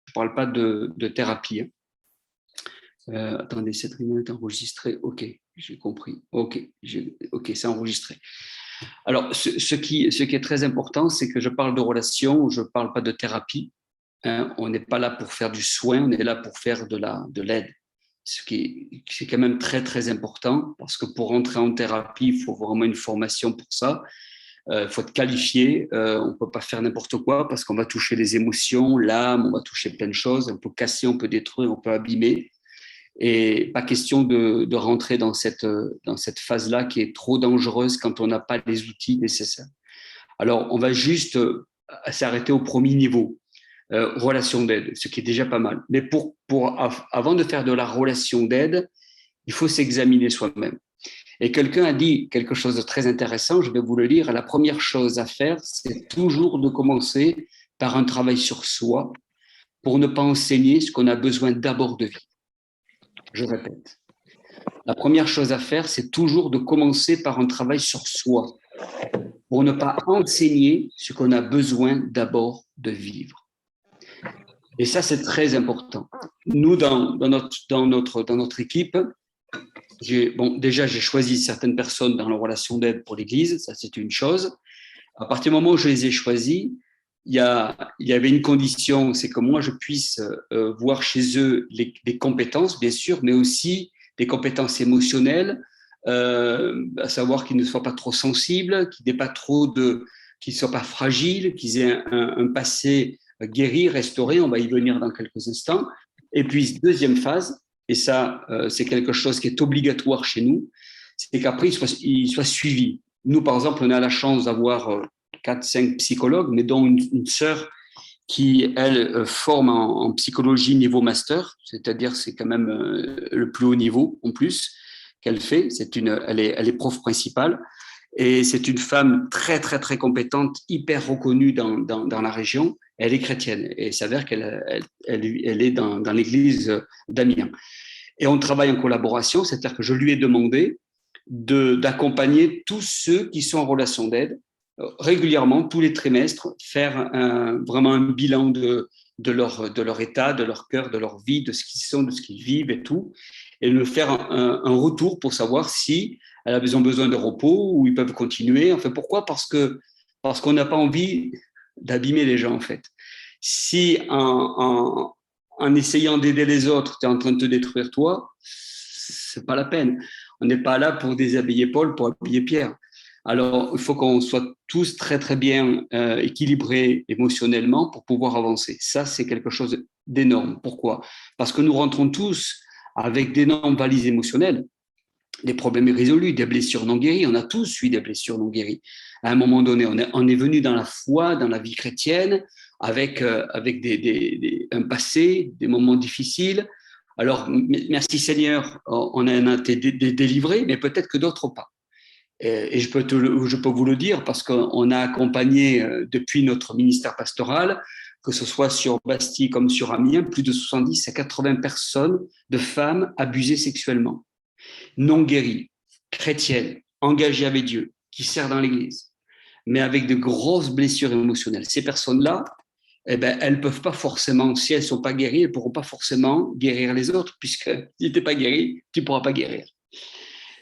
ne parle pas de thérapie. Hein. Attendez, cette réunion est enregistrée. Ok, j'ai compris. Ok, c'est enregistré. Alors, ce qui est très important, c'est que je parle de relation, je ne parle pas de thérapie. Hein. On n'est pas là pour faire du soin, on est là pour faire de l'aide. C'est quand même très, très important, parce que pour rentrer en thérapie, il faut vraiment une formation pour ça. Il faut être qualifié. On ne peut pas faire n'importe quoi, parce qu'on va toucher les émotions, l'âme, on va toucher plein de choses. On peut casser, on peut détruire, on peut abîmer. Et pas question de rentrer dans cette phase-là qui est trop dangereuse quand on n'a pas les outils nécessaires. Alors, on va juste s'arrêter au premier niveau, relation d'aide, ce qui est déjà pas mal. Mais avant de faire de la relation d'aide, il faut s'examiner soi-même. Et quelqu'un a dit quelque chose de très intéressant, je vais vous le lire. La première chose à faire, c'est toujours de commencer par un travail sur soi pour ne pas enseigner ce qu'on a besoin d'abord de vivre. Je répète, la première chose à faire, c'est toujours de commencer par un travail sur soi pour ne pas enseigner ce qu'on a besoin d'abord de vivre. Et ça, c'est très important. Nous, dans notre équipe, déjà, j'ai choisi certaines personnes dans la relation d'aide pour l'Église, ça c'est une chose. À partir du moment où je les ai choisis, il y avait une condition, c'est que moi je puisse voir chez eux les compétences, bien sûr, mais aussi des compétences émotionnelles, à savoir qu'ils ne soient pas trop sensibles, qu'ils ne soient pas fragiles, qu'ils aient un passé guéri, restauré. On va y venir dans quelques instants. Et puis, deuxième phase, et ça, c'est quelque chose qui est obligatoire chez nous, c'est qu'après, ils soient suivis. Nous, par exemple, on a la chance d'avoir 4-5 psychologues, mais dont une sœur qui, elle, forme en psychologie niveau master, c'est-à-dire c'est quand même le plus haut niveau en plus qu'elle fait. Elle est prof principale et c'est une femme très, très, très compétente, hyper reconnue dans la région. Elle est chrétienne et il s'avère qu'elle est dans l'église d'Amiens. Et on travaille en collaboration, c'est-à-dire que je lui ai demandé d'accompagner tous ceux qui sont en relation d'aide régulièrement, tous les trimestres, faire vraiment un bilan de leur état, de leur cœur, de leur vie, de ce qu'ils sont, de ce qu'ils vivent et tout, et de faire un retour pour savoir si elles ont besoin de repos ou ils peuvent continuer. Enfin, pourquoi ? Parce qu'on n'a pas envie d'abîmer les gens, en fait. Si en essayant d'aider les autres, tu es en train de te détruire toi, c'est pas la peine. On n'est pas là pour déshabiller Paul, pour habiller Pierre. Alors, il faut qu'on soit tous très, très bien équilibrés émotionnellement pour pouvoir avancer. Ça, c'est quelque chose d'énorme. Pourquoi ? Parce que nous rentrons tous avec d'énormes valises émotionnelles, des problèmes irrésolus, des blessures non guéries. On a tous eu des blessures non guéries. À un moment donné, on est venu dans la foi, dans la vie chrétienne, avec un passé, des moments difficiles. Alors, merci Seigneur, on a été délivrés, mais peut-être que d'autres pas. Et je peux vous le dire parce qu'on a accompagné depuis notre ministère pastoral, que ce soit sur Bastille comme sur Amiens, plus de 70 à 80 personnes de femmes abusées sexuellement, non guéries, chrétiennes, engagées avec Dieu, qui servent dans l'Église, mais avec de grosses blessures émotionnelles. Ces personnes-là, elles ne peuvent pas forcément, si elles ne sont pas guéries, elles ne pourront pas forcément guérir les autres, puisque si tu n'es pas guéri, tu ne pourras pas guérir.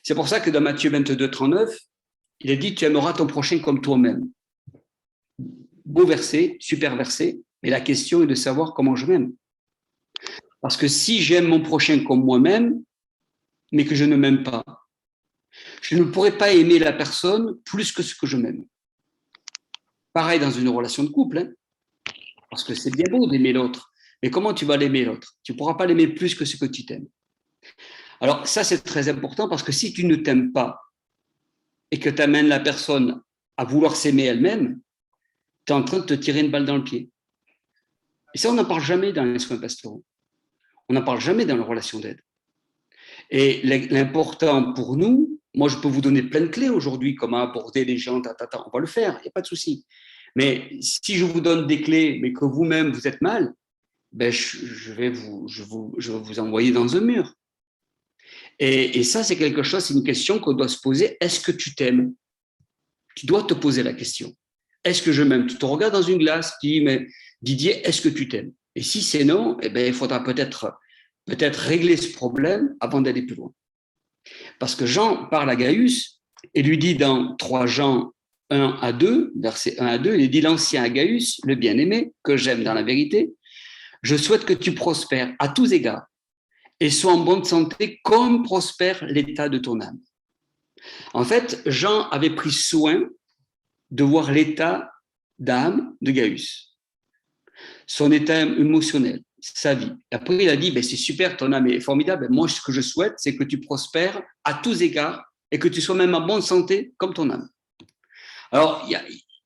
C'est pour ça que dans Matthieu 22, 39, il est dit « Tu aimeras ton prochain comme toi-même ». Beau verset, super verset, mais la question est de savoir comment je m'aime. Parce que si j'aime mon prochain comme moi-même, mais que je ne m'aime pas, je ne pourrai pas aimer la personne plus que ce que je m'aime. Pareil dans une relation de couple, hein, parce que c'est bien beau d'aimer l'autre, mais comment tu vas l'aimer l'autre ? Tu ne pourras pas l'aimer plus que ce que tu t'aimes. Alors ça, c'est très important parce que si tu ne t'aimes pas et que tu amènes la personne à vouloir s'aimer elle-même, tu es en train de te tirer une balle dans le pied. Et ça, on n'en parle jamais dans les soins pastoraux. On n'en parle jamais dans la relation d'aide. Et l'important pour nous, moi, je peux vous donner plein de clés aujourd'hui, comment aborder les gens, on va le faire, il n'y a pas de souci. Mais si je vous donne des clés, mais que vous-même, vous êtes mal, je vais vous envoyer dans un mur. Et ça, c'est quelque chose, c'est une question qu'on doit se poser. Est-ce que tu t'aimes ? Tu dois te poser la question. Est-ce que je m'aime ? Tu te regardes dans une glace, tu dis, mais Didier, est-ce que tu t'aimes ? Et si c'est non, eh bien, il faudra peut-être régler ce problème avant d'aller plus loin. Parce que Jean parle à Gaius et lui dit dans 3 Jean 1 à 2, verset 1 à 2, il dit: l'ancien à Gaius, le bien-aimé, que j'aime dans la vérité, je souhaite que tu prospères à tous égards et sois en bonne santé comme prospère l'état de ton âme. En fait, Jean avait pris soin de voir l'état d'âme de Gaius, son état émotionnel, sa vie. Après, il a dit, c'est super, ton âme est formidable. Moi, ce que je souhaite, c'est que tu prospères à tous égards et que tu sois même en bonne santé comme ton âme. Alors,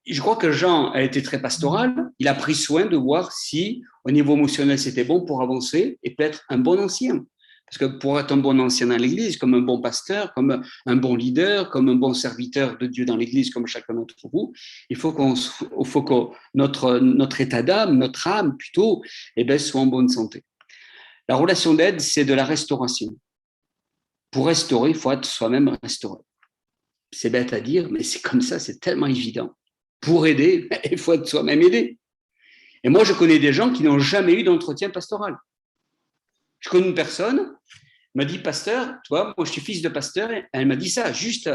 je crois que Jean a été très pastoral. Il a pris soin de voir si, au niveau émotionnel, c'était bon pour avancer et peut être un bon ancien. Parce que pour être un bon ancien dans l'Église, comme un bon pasteur, comme un bon leader, comme un bon serviteur de Dieu dans l'Église, comme chacun d'entre vous, il faut que notre état d'âme, notre âme plutôt, soit en bonne santé. La relation d'aide, c'est de la restauration. Pour restaurer, il faut être soi-même restauré. C'est bête à dire, mais c'est comme ça, c'est tellement évident. Pour aider, il faut être soi-même aidé. Et moi, je connais des gens qui n'ont jamais eu d'entretien pastoral. Je connais une personne, m'a dit: pasteur, toi, moi je suis fils de pasteur, et elle m'a dit ça, juste,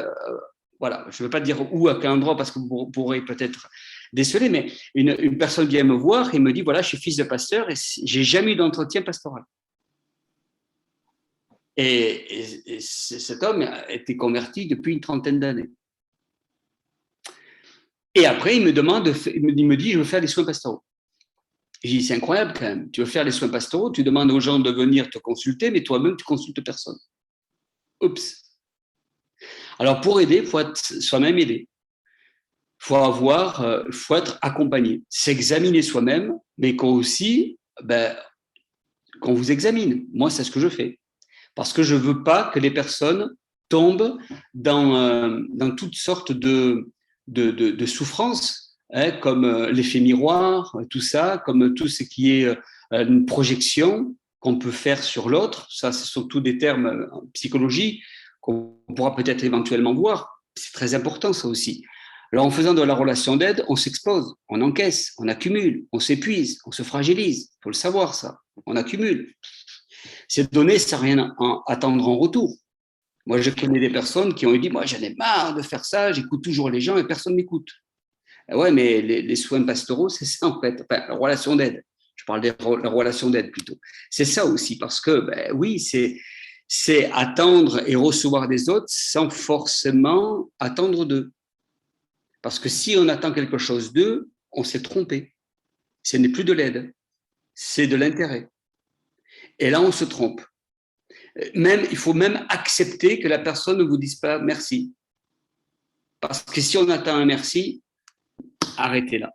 voilà, je ne veux pas dire où, à quel endroit, parce que vous pourrez peut-être déceler, mais une personne vient me voir et me dit: voilà, je suis fils de pasteur et j'ai jamais eu d'entretien pastoral. Et cet homme a été converti depuis une 30aine d'années. Et après, il me dit: je veux faire des soins pastoraux. J'ai dit: c'est incroyable quand même, tu veux faire les soins pastoraux, tu demandes aux gens de venir te consulter, mais toi-même, tu consultes personne. Oups. Alors, pour aider, il faut être soi-même aidé. Il faut être accompagné. S'examiner soi-même, mais aussi, qu'on vous examine. Moi, c'est ce que je fais. Parce que je ne veux pas que les personnes tombent dans toutes sortes de souffrances, comme l'effet miroir, tout ça, comme tout ce qui est une projection qu'on peut faire sur l'autre. Ça, ce sont tous des termes en psychologie qu'on pourra peut-être éventuellement voir. C'est très important, ça aussi. Alors, en faisant de la relation d'aide, on s'expose, on encaisse, on accumule, on s'épuise, on se fragilise. Il faut le savoir, ça. On accumule. Ces données, ça n'a rien à attendre en retour. Moi, je connais des personnes qui ont dit: moi, j'en ai marre de faire ça, j'écoute toujours les gens et personne ne m'écoute. Ouais, mais les soins pastoraux, c'est ça en fait. Enfin, la relation d'aide. Je parle de la relation d'aide plutôt. C'est ça aussi, parce que, oui, c'est attendre et recevoir des autres sans forcément attendre d'eux. Parce que si on attend quelque chose d'eux, on s'est trompé. Ce n'est plus de l'aide, c'est de l'intérêt. Et là, on se trompe. Il faut même accepter que la personne ne vous dise pas merci. Parce que si on attend un merci, arrêtez là.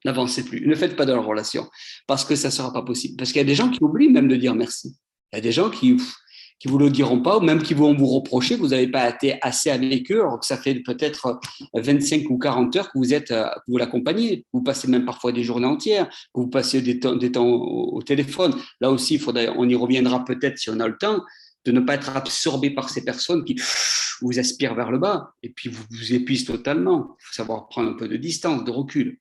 N'avancez plus. Ne faites pas de la relation. Parce que ça ne sera pas possible. Parce qu'il y a des gens qui oublient même de dire merci. Il y a des gens qui vous le diront pas, ou même qui vont vous reprocher que vous n'avez pas été assez avec eux, alors que ça fait peut-être 25 ou 40 heures que vous l'accompagnez. Vous passez même parfois des journées entières, que vous passez des temps au téléphone. Là aussi, on y reviendra peut-être si on a le temps, de ne pas être absorbé par ces personnes qui vous aspirent vers le bas et puis vous épuisent totalement. Il faut savoir prendre un peu de distance, de recul.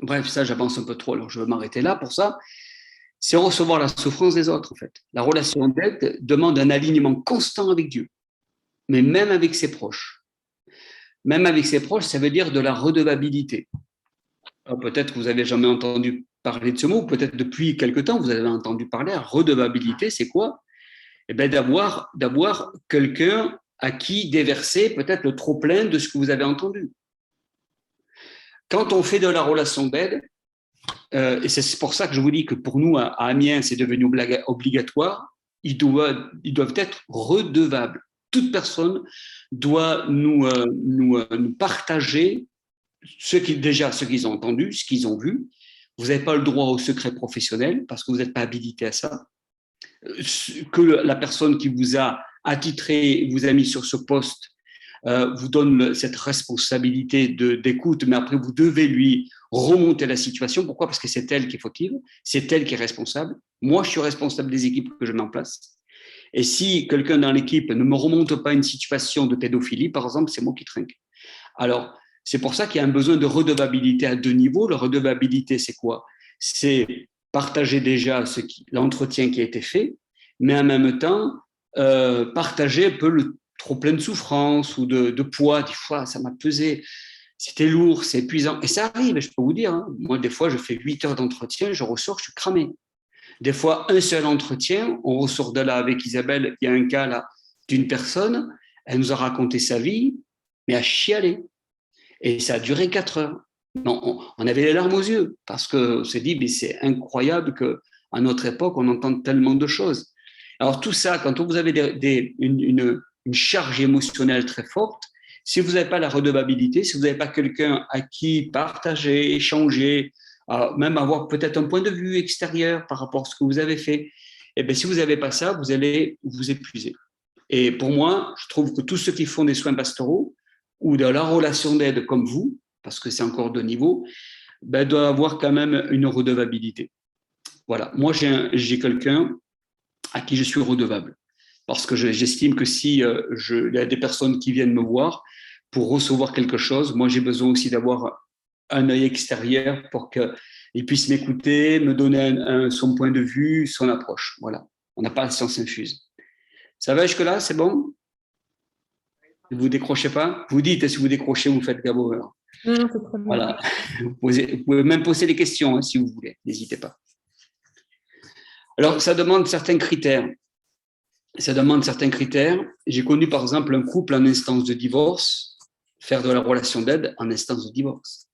Bref, ça, j'avance un peu trop, alors je vais m'arrêter là pour ça. C'est recevoir la souffrance des autres, en fait. La relation d'aide demande un alignement constant avec Dieu, mais même avec ses proches. Même avec ses proches, ça veut dire de la redevabilité. Alors, peut-être que vous n'avez jamais entendu parler de ce mot, peut-être depuis quelque temps, vous avez entendu parler. Redevabilité, c'est quoi? D'avoir quelqu'un à qui déverser peut-être le trop-plein de ce que vous avez entendu. Quand on fait de la relation d'aide, et c'est pour ça que je vous dis que pour nous, à Amiens, c'est devenu obligatoire, ils doivent être redevables. Toute personne doit nous partager ce qu'ils ont entendu, ce qu'ils ont vu. Vous n'avez pas le droit au secret professionnel parce que vous n'êtes pas habilité à ça. Que la personne qui vous a attitré, vous a mis sur ce poste, vous donne cette responsabilité d'écoute, mais après, vous devez lui remonter la situation. Pourquoi? Parce que c'est elle qui est fautive, c'est elle qui est responsable. Moi, je suis responsable des équipes que je mets en place. Et si quelqu'un dans l'équipe ne me remonte pas une situation de pédophilie, par exemple, c'est moi qui trinque. Alors, c'est pour ça qu'il y a un besoin de redevabilité à 2 niveaux. La redevabilité, c'est quoi? C'est partager déjà l'entretien qui a été fait, mais en même temps, partager un peu le trop plein de souffrance ou de poids. Des fois, ça m'a pesé, c'était lourd, c'est épuisant. Et ça arrive, je peux vous dire. Hein. Moi, des fois, je fais 8 heures d'entretien, je ressors, je suis cramé. Des fois, un seul entretien, on ressort de là avec Isabelle, il y a un cas là d'une personne, elle nous a raconté sa vie, mais à chialer. Et ça a duré 4 heures. Non, on avait les larmes aux yeux, parce qu'on s'est dit, mais c'est incroyable qu'à notre époque, on entende tellement de choses. Alors tout ça, quand vous avez une charge émotionnelle très forte, si vous n'avez pas la redevabilité, si vous n'avez pas quelqu'un à qui partager, échanger, même avoir peut-être un point de vue extérieur par rapport à ce que vous avez fait, eh bien, si vous n'avez pas ça, vous allez vous épuiser. Et pour moi, je trouve que tous ceux qui font des soins pastoraux ou de la relation d'aide comme vous, parce que c'est encore de niveau, ben, doivent avoir quand même une redevabilité. Voilà. Moi, j'ai quelqu'un à qui je suis redevable. Parce que j'estime que si il y a des personnes qui viennent me voir pour recevoir quelque chose, moi, j'ai besoin aussi d'avoir un œil extérieur pour qu'il puisse m'écouter, me donner son point de vue, son approche. Voilà. On n'a pas la science infuse. Ça va jusque-là? C'est bon? Vous ne décrochez pas? Vous dites, si vous décrochez, vous faites Gabo. Non, c'est très bien. Voilà. Vous pouvez même poser des questions hein, si vous voulez. N'hésitez pas. Alors, ça demande certains critères. J'ai connu, par exemple, un couple en instance de divorce faire de la relation d'aide en instance de divorce.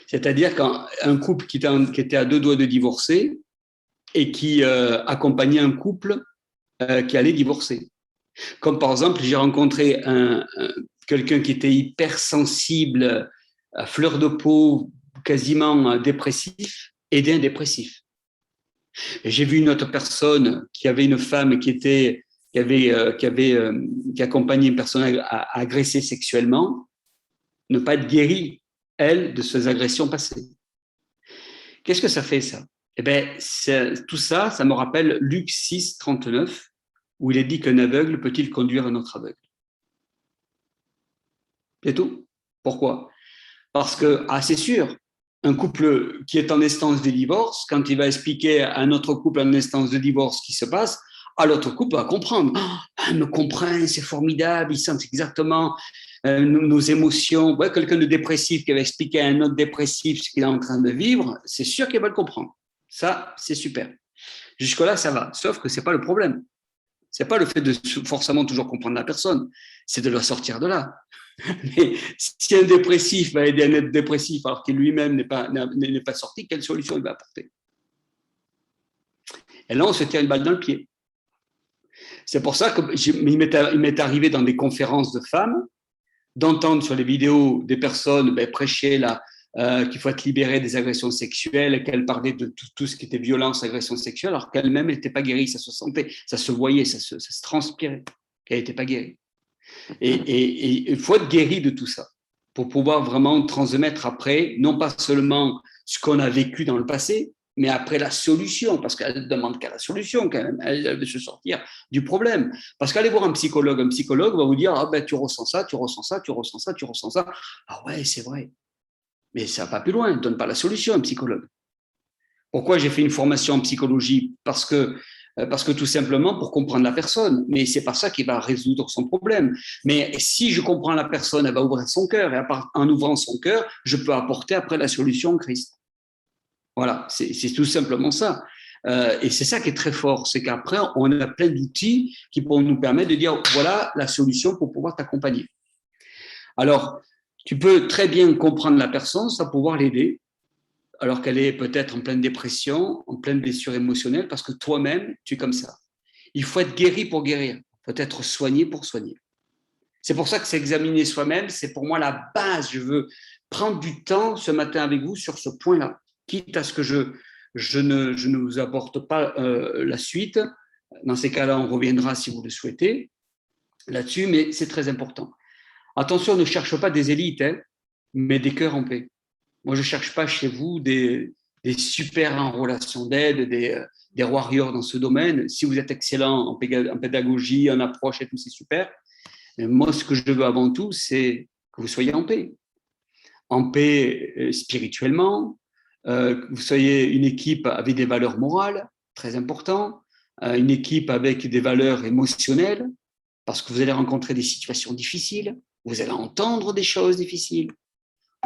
C'est-à-dire qu'un couple qui était à 2 doigts de divorcer et qui accompagnait un couple qui allait divorcer. Comme par exemple, j'ai rencontré quelqu'un qui était hypersensible, à fleur de peau, quasiment dépressif, aider un dépressif. Et j'ai vu une autre personne qui avait une femme qui accompagnait une personne à agresser sexuellement, ne pas être guérie, elle, de ses agressions passées. Qu'est-ce que ça fait, ça? Eh bien, tout ça, ça me rappelle Luc 6, 39, où il est dit qu'un aveugle peut-il conduire un autre aveugle? C'est tout. Pourquoi? Parce que, c'est sûr, un couple qui est en instance de divorce, quand il va expliquer à un autre couple en instance de divorce ce qui se passe, l'autre couple va comprendre. Elle me comprend, c'est formidable, ils sentent exactement nos émotions. Ouais, quelqu'un de dépressif qui va expliquer à un autre dépressif ce qu'il est en train de vivre, c'est sûr qu'il va le comprendre. Ça, c'est super. Jusque-là, ça va. Sauf que ce n'est pas le problème. Ce n'est pas le fait de forcément toujours comprendre la personne, c'est de le sortir de là. Mais si un dépressif va aider un autre dépressif alors qu'il lui-même n'est pas sorti, quelle solution il va apporter? Et là, on se tire une balle dans le pied. C'est pour ça qu'il m'est arrivé dans des conférences de femmes d'entendre sur les vidéos des personnes prêcher qu'il faut être libéré des agressions sexuelles, qu'elles parlaient de tout ce qui était violence, agression sexuelle, alors qu'elle-même n'était pas guérie, ça se sentait, ça se voyait, ça se transpirait, qu'elle n'était pas guérie. Et il faut être guéri de tout ça pour pouvoir vraiment transmettre après, non pas seulement ce qu'on a vécu dans le passé, mais après la solution, parce qu'elle ne demande qu'à la solution quand même, elle veut se sortir du problème. Parce qu'aller voir un psychologue va vous dire, tu ressens ça, tu ressens ça, tu ressens ça, tu ressens ça. Ah ouais, c'est vrai. Mais ça va pas plus loin, il ne donne pas la solution, un psychologue. Pourquoi j'ai fait une formation en psychologie? Parce que tout simplement pour comprendre la personne. Mais c'est pas ça qui va résoudre son problème. Mais si je comprends la personne, elle va ouvrir son cœur. Et en ouvrant son cœur, je peux apporter après la solution en Christ. Voilà, c'est tout simplement ça. Et c'est ça qui est très fort, c'est qu'après, on a plein d'outils qui pourront nous permettre de dire, voilà la solution pour pouvoir t'accompagner. Alors, tu peux très bien comprendre la personne sans pouvoir l'aider, alors qu'elle est peut-être en pleine dépression, en pleine blessure émotionnelle, parce que toi-même, tu es comme ça. Il faut être guéri pour guérir, il faut être soigné pour soigner. C'est pour ça que s'examiner soi-même, c'est pour moi la base. Je veux prendre du temps ce matin avec vous sur ce point-là, quitte à ce que je ne vous apporte pas la suite. Dans ces cas-là, on reviendra si vous le souhaitez là-dessus, mais c'est très important. Attention, ne cherche pas des élites, hein, mais des cœurs en paix. Moi, je ne cherche pas chez vous des super en relation d'aide, des warriors dans ce domaine. Si vous êtes excellent en pédagogie, en approche et tout, c'est super. Mais moi, ce que je veux avant tout, c'est que vous soyez en paix. En paix spirituellement, que vous soyez une équipe avec des valeurs morales, très important, une équipe avec des valeurs émotionnelles, parce que vous allez rencontrer des situations difficiles, vous allez entendre des choses difficiles.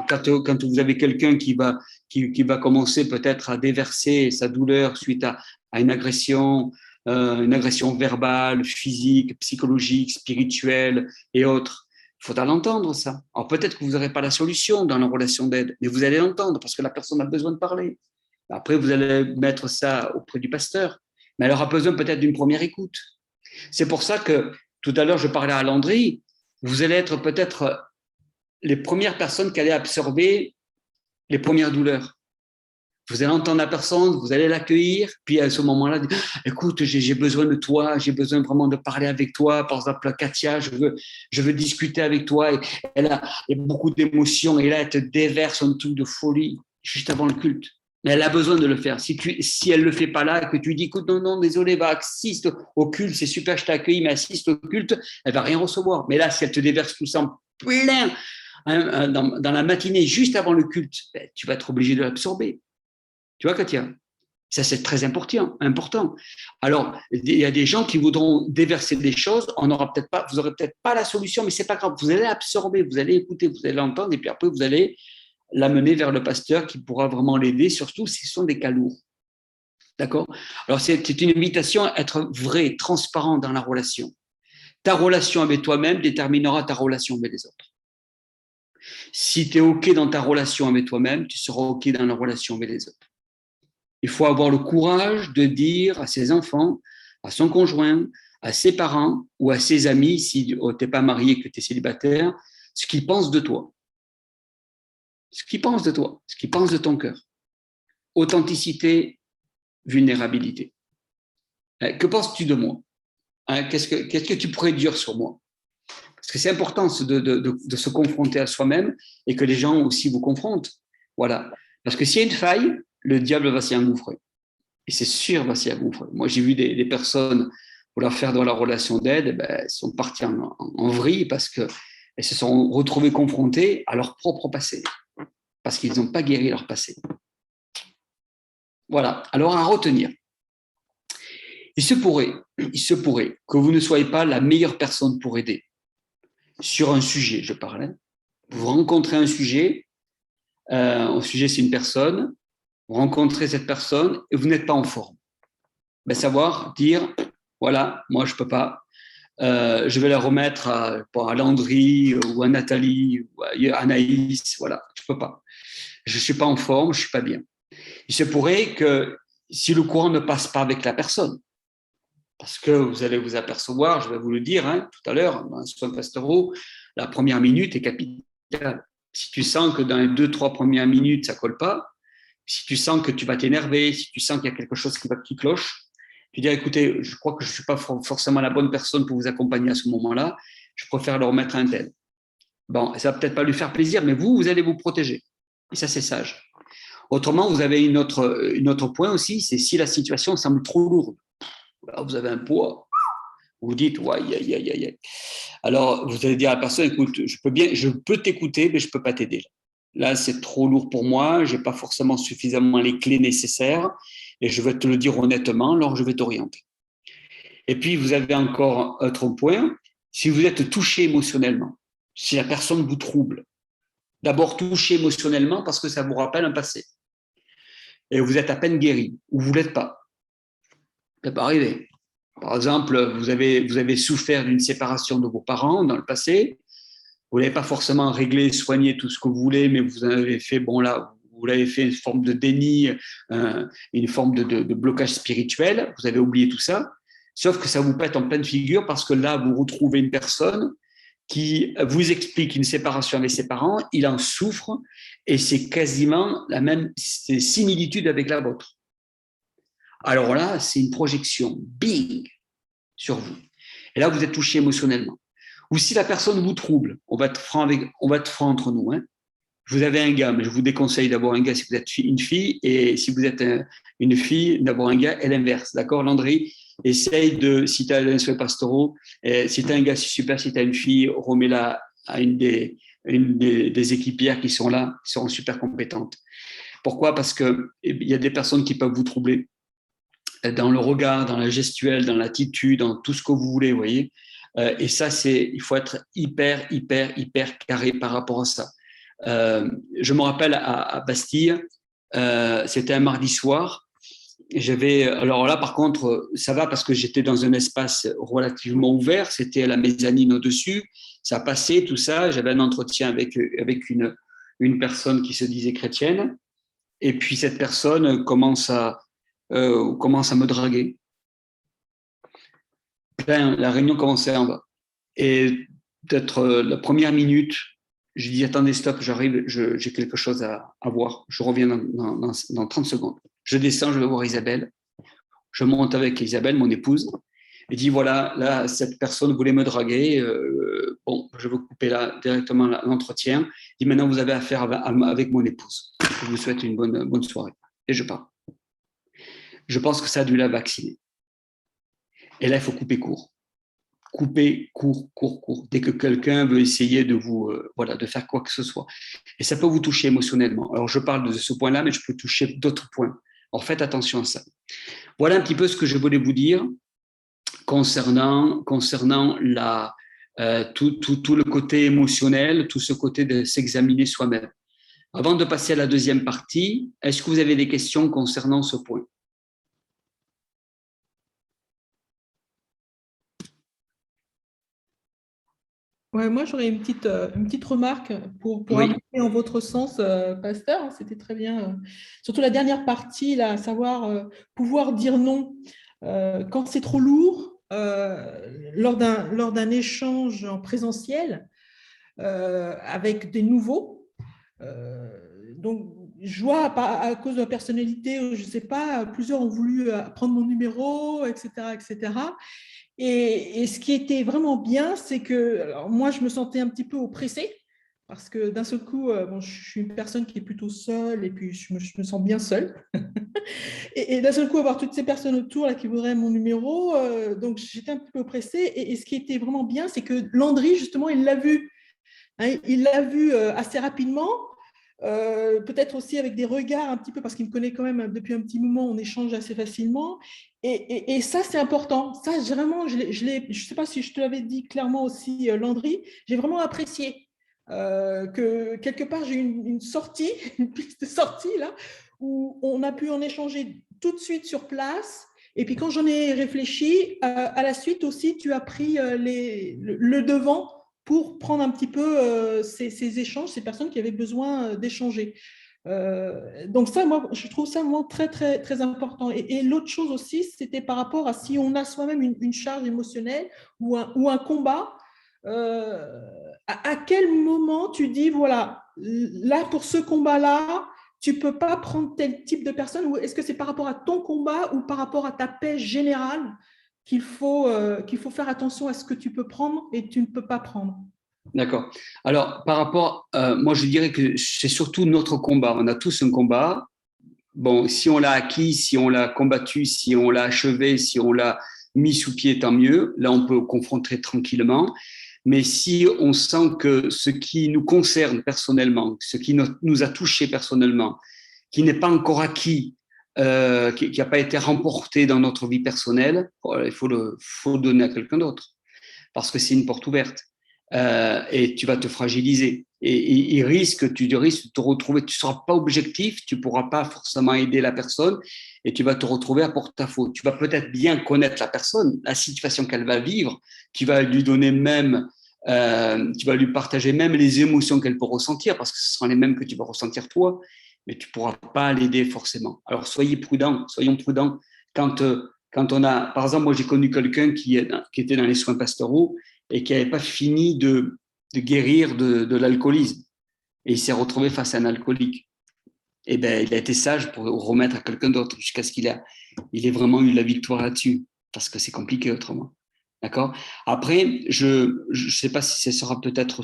Quand vous avez quelqu'un qui va commencer peut-être à déverser sa douleur suite à une agression verbale, physique, psychologique, spirituelle et autres, il faudra l'entendre, ça. Alors peut-être que vous n'aurez pas la solution dans la relation d'aide, mais vous allez l'entendre parce que la personne a besoin de parler. Après, vous allez mettre ça auprès du pasteur, mais elle aura besoin peut-être d'une première écoute. C'est pour ça que tout à l'heure, je parlais à Landry, vous allez être peut-être les premières personnes qui allaient absorber les premières douleurs. Vous allez entendre la personne, vous allez l'accueillir, puis à ce moment-là, écoute, j'ai besoin de toi, j'ai besoin vraiment de parler avec toi. Par exemple, Katia, je veux discuter avec toi. Et elle a beaucoup d'émotions et là, elle te déverse un truc de folie juste avant le culte. Mais elle a besoin de le faire. Si elle ne le fait pas là, que tu dis, écoute, non, désolé, va, assiste au culte, c'est super, je t'ai accueilli, mais assiste au culte, elle ne va rien recevoir. Mais là, si elle te déverse tout ça en plein, dans la matinée, juste avant le culte, tu vas être obligé de l'absorber. Tu vois, Katia, ça c'est très important. Alors, il y a des gens qui voudront déverser des choses, vous n'aurez peut-être pas la solution, mais c'est pas grave. Vous allez absorber, vous allez écouter, vous allez l'entendre, et puis après vous allez l'amener vers le pasteur qui pourra vraiment l'aider, surtout si ce sont des cas lourds. D'accord? Alors, c'est une invitation à être vrai, transparent dans la relation. Ta relation avec toi-même déterminera ta relation avec les autres. Si tu es OK dans ta relation avec toi-même, tu seras OK dans la relation avec les autres. Il faut avoir le courage de dire à ses enfants, à son conjoint, à ses parents ou à ses amis, si tu n'es pas marié, que tu es célibataire, ce qu'ils pensent de toi. Ce qu'ils pensent de toi, ce qu'ils pensent de ton cœur. Authenticité, vulnérabilité. Que penses-tu de moi? Qu'est-ce que tu pourrais dire sur moi? Parce que c'est important de se confronter à soi-même et que les gens aussi vous confrontent. Voilà. Parce que s'il y a une faille, le diable va s'y engouffrer. Et c'est sûr, va s'y engouffrer. Moi, j'ai vu des personnes, pour leur faire dans la relation d'aide, elles sont parties en vrille parce qu'elles se sont retrouvées confrontées à leur propre passé. Parce qu'ils n'ont pas guéri leur passé. Voilà. Alors, à retenir. Il se pourrait que vous ne soyez pas la meilleure personne pour aider. Sur un sujet, je parlais. Vous rencontrez un sujet c'est une personne, vous rencontrez cette personne et vous n'êtes pas en forme. Savoir dire, voilà, moi je ne peux pas, je vais la remettre à Landry ou à Nathalie ou à Anaïs, voilà, je ne peux pas. Je ne suis pas en forme, je ne suis pas bien. Il se pourrait que si le courant ne passe pas avec la personne, parce que vous allez vous apercevoir, je vais vous le dire tout à l'heure, dans un soin pastoraux, la première minute est capitale. Si tu sens que dans les 2-3 premières minutes, ça ne colle pas, si tu sens que tu vas t'énerver, si tu sens qu'il y a quelque chose qui cloche, tu dis, écoutez, je crois que je ne suis pas forcément la bonne personne pour vous accompagner à ce moment-là, je préfère le remettre à un tel. Bon, ça ne va peut-être pas lui faire plaisir, mais vous allez vous protéger. Et ça, c'est sage. Autrement, vous avez une autre point aussi, c'est si la situation semble trop lourde. Alors, vous avez un poids, vous dites, ouais. Alors, vous allez dire à la personne, écoute, je peux t'écouter, mais je ne peux pas t'aider. Là, c'est trop lourd pour moi, je n'ai pas forcément suffisamment les clés nécessaires, et je vais te le dire honnêtement, alors je vais t'orienter. Et puis, vous avez encore un autre point, si vous êtes touché émotionnellement, si la personne vous trouble, d'abord touché émotionnellement parce que ça vous rappelle un passé, et vous êtes à peine guéri, ou vous ne l'êtes pas. Ça peut arriver. Par exemple, vous avez souffert d'une séparation de vos parents dans le passé, vous n'avez pas forcément réglé, soigné tout ce que vous voulez, mais vous avez fait, vous l'avez fait une forme de déni, une forme de blocage spirituel, vous avez oublié tout ça, sauf que ça vous pète en pleine figure parce que là, vous retrouvez une personne qui vous explique une séparation avec ses parents, il en souffre et c'est quasiment la même similitude avec la vôtre. Alors là, c'est une projection, bing, sur vous. Et là, vous êtes touché émotionnellement. Ou si la personne vous trouble, on va être franc entre nous. Vous avez un gars, mais je vous déconseille d'avoir un gars si vous êtes une fille, et si vous êtes une fille, d'avoir un gars et l'inverse. D'accord, Landry? Essaye si tu as un soin pastoraux, si tu as un gars, c'est super, si tu as une fille, remets-la à une des équipières qui sont là, qui seront super compétentes. Pourquoi? Parce qu'il y a des personnes qui peuvent vous troubler dans le regard, dans la gestuelle, dans l'attitude, dans tout ce que vous voulez, vous voyez. Et ça, il faut être hyper, hyper, hyper carré par rapport à ça. Je me rappelle à Bastille, c'était un mardi soir. Alors là, par contre, ça va parce que j'étais dans un espace relativement ouvert. C'était la mezzanine au-dessus. Ça passait, tout ça. J'avais un entretien avec une personne qui se disait chrétienne. Et puis cette personne commence à me draguer. La réunion commençait en bas. Et peut-être la première minute, je dis attendez, stop, j'arrive, j'ai quelque chose à voir. Je reviens dans 30 secondes. Je descends, je vais voir Isabelle. Je monte avec Isabelle, mon épouse, et dis voilà, là, cette personne voulait me draguer. Bon, je veux couper là directement l'entretien. Dis maintenant, vous avez affaire avec mon épouse. Je vous souhaite une bonne soirée. Et je pars. Je pense que ça a dû la vacciner. Et là, il faut couper court. Couper court. Dès que quelqu'un veut essayer de vous, de faire quoi que ce soit. Et ça peut vous toucher émotionnellement. Alors, je parle de ce point-là, mais je peux toucher d'autres points. Alors, faites attention à ça. Voilà un petit peu ce que je voulais vous dire concernant tout le côté émotionnel, tout ce côté de s'examiner soi-même. Avant de passer à la deuxième partie, est-ce que vous avez des questions concernant ce point? Ouais, moi, j'aurais une petite remarque pour Oui, avancer en votre sens, pasteur. C'était très bien. Surtout la dernière partie, là, à savoir pouvoir dire non quand c'est trop lourd lors d'un échange en présentiel avec des nouveaux. Donc, je vois à cause de la personnalité, je ne sais pas, plusieurs ont voulu prendre mon numéro, etc., etc. Et ce qui était vraiment bien, c'est que alors moi, je me sentais un petit peu oppressée parce que d'un seul coup, bon, je suis une personne qui est plutôt seule et puis je me sens bien seule. Et d'un seul coup, avoir toutes ces personnes autour là, qui voudraient mon numéro, donc j'étais un petit peu oppressée. Et ce qui était vraiment bien, c'est que Landry, justement, il l'a vu. Hein, il l'a vu assez rapidement. Peut-être aussi avec des regards un petit peu, parce qu'il me connaît quand même depuis un petit moment, on échange assez facilement. Et ça, c'est important. Ça, vraiment, je ne sais pas si je te l'avais dit clairement aussi, Landry, j'ai vraiment apprécié que quelque part, j'ai eu une sortie, une piste de sortie, là, où on a pu en échanger tout de suite sur place. Et puis quand j'en ai réfléchi, à la suite aussi, tu as pris le devant pour prendre un petit peu ces échanges, ces personnes qui avaient besoin d'échanger. Donc ça, moi, je trouve ça vraiment très, très, très important. Et l'autre chose aussi, c'était par rapport à si on a soi-même une charge émotionnelle ou un combat, à quel moment tu dis, voilà, là, pour ce combat-là, tu ne peux pas prendre tel type de personne, ou est-ce que c'est par rapport à ton combat ou par rapport à ta paix générale qu'il faut faire attention à ce que tu peux prendre et tu ne peux pas prendre? d'accord. Alors, par rapport, moi je dirais que c'est surtout notre combat. On a tous un combat. Bon, si on l'a acquis, si on l'a combattu, si on l'a achevé, si on l'a mis sous pied, tant mieux. Là, on peut confronter tranquillement. Mais si on sent que ce qui nous concerne personnellement, ce qui nous a touché personnellement, qui n'est pas encore acquis, qui n'a pas été remporté dans notre vie personnelle, il faut le donner à quelqu'un d'autre parce que c'est une porte ouverte. Et tu vas te fragiliser. Et tu risques de te retrouver, tu ne seras pas objectif, tu ne pourras pas forcément aider la personne et tu vas te retrouver à porte-à-faux. Tu vas peut-être bien connaître la personne, la situation qu'elle va vivre, tu vas lui donner même, tu vas lui partager même les émotions qu'elle peut ressentir parce que ce seront les mêmes que tu vas ressentir toi, mais tu ne pourras pas l'aider forcément. Alors soyons prudents quand on a, par exemple, moi j'ai connu quelqu'un qui était dans les soins pastoraux et qui n'avait pas fini de guérir de l'alcoolisme. Et il s'est retrouvé face à un alcoolique. Et ben, il a été sage pour remettre à quelqu'un d'autre jusqu'à ce qu'il ait vraiment eu la victoire là-dessus. Parce que c'est compliqué autrement. D'accord? Après, je ne sais pas si ce sera peut-être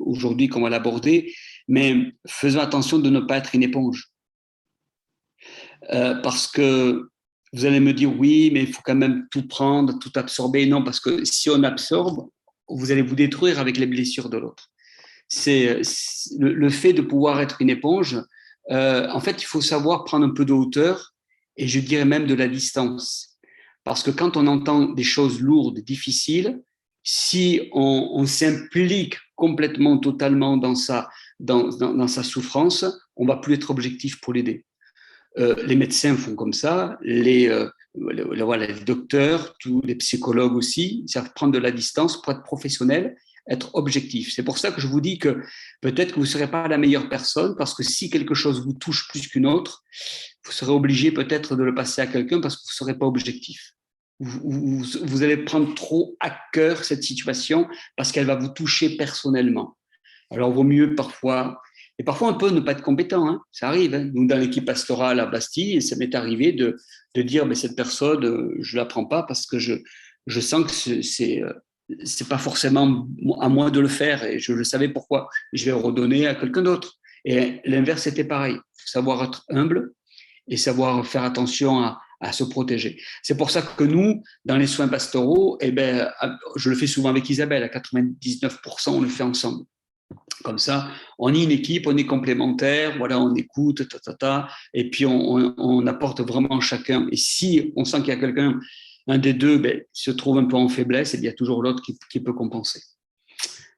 aujourd'hui qu'on va l'aborder, mais faisons attention de ne pas être une éponge. Parce que vous allez me dire oui, mais il faut quand même tout prendre, tout absorber. Non, parce que si on absorbe, vous allez vous détruire avec les blessures de l'autre. C'est le fait de pouvoir être une éponge. en fait, il faut savoir prendre un peu de hauteur et je dirais même de la distance. Parce que quand on entend des choses lourdes, difficiles, si on s'implique complètement, totalement dans sa souffrance, on ne va plus être objectif pour l'aider. Les médecins font comme ça, voilà, les docteurs, tous les psychologues aussi, ils savent prendre de la distance pour être professionnels, être objectif. C'est pour ça que je vous dis que peut-être que vous ne serez pas la meilleure personne, parce que si quelque chose vous touche plus qu'une autre, vous serez obligé peut-être de le passer à quelqu'un parce que vous ne serez pas objectif. Vous allez prendre trop à cœur cette situation parce qu'elle va vous toucher personnellement. Alors, il vaut mieux parfois, et parfois on peut ne pas être compétent, hein, ça arrive. Hein. Nous, dans l'équipe pastorale à Bastille, ça m'est arrivé de dire, mais cette personne, je ne la prends pas parce que je sens que c'est pas forcément à moi de le faire et je le savais pourquoi. Je vais le redonner à quelqu'un d'autre. Et l'inverse était pareil. Il faut savoir être humble et savoir faire attention à se protéger. C'est pour ça que nous, dans les soins pastoraux, eh ben, je le fais souvent avec Isabelle, à 99%, on le fait ensemble. Comme ça, on est une équipe, on est complémentaires, voilà, on écoute, et puis on apporte vraiment chacun. Et si on sent qu'il y a quelqu'un, un des deux, se trouve un peu en faiblesse, et bien il y a toujours l'autre qui peut compenser.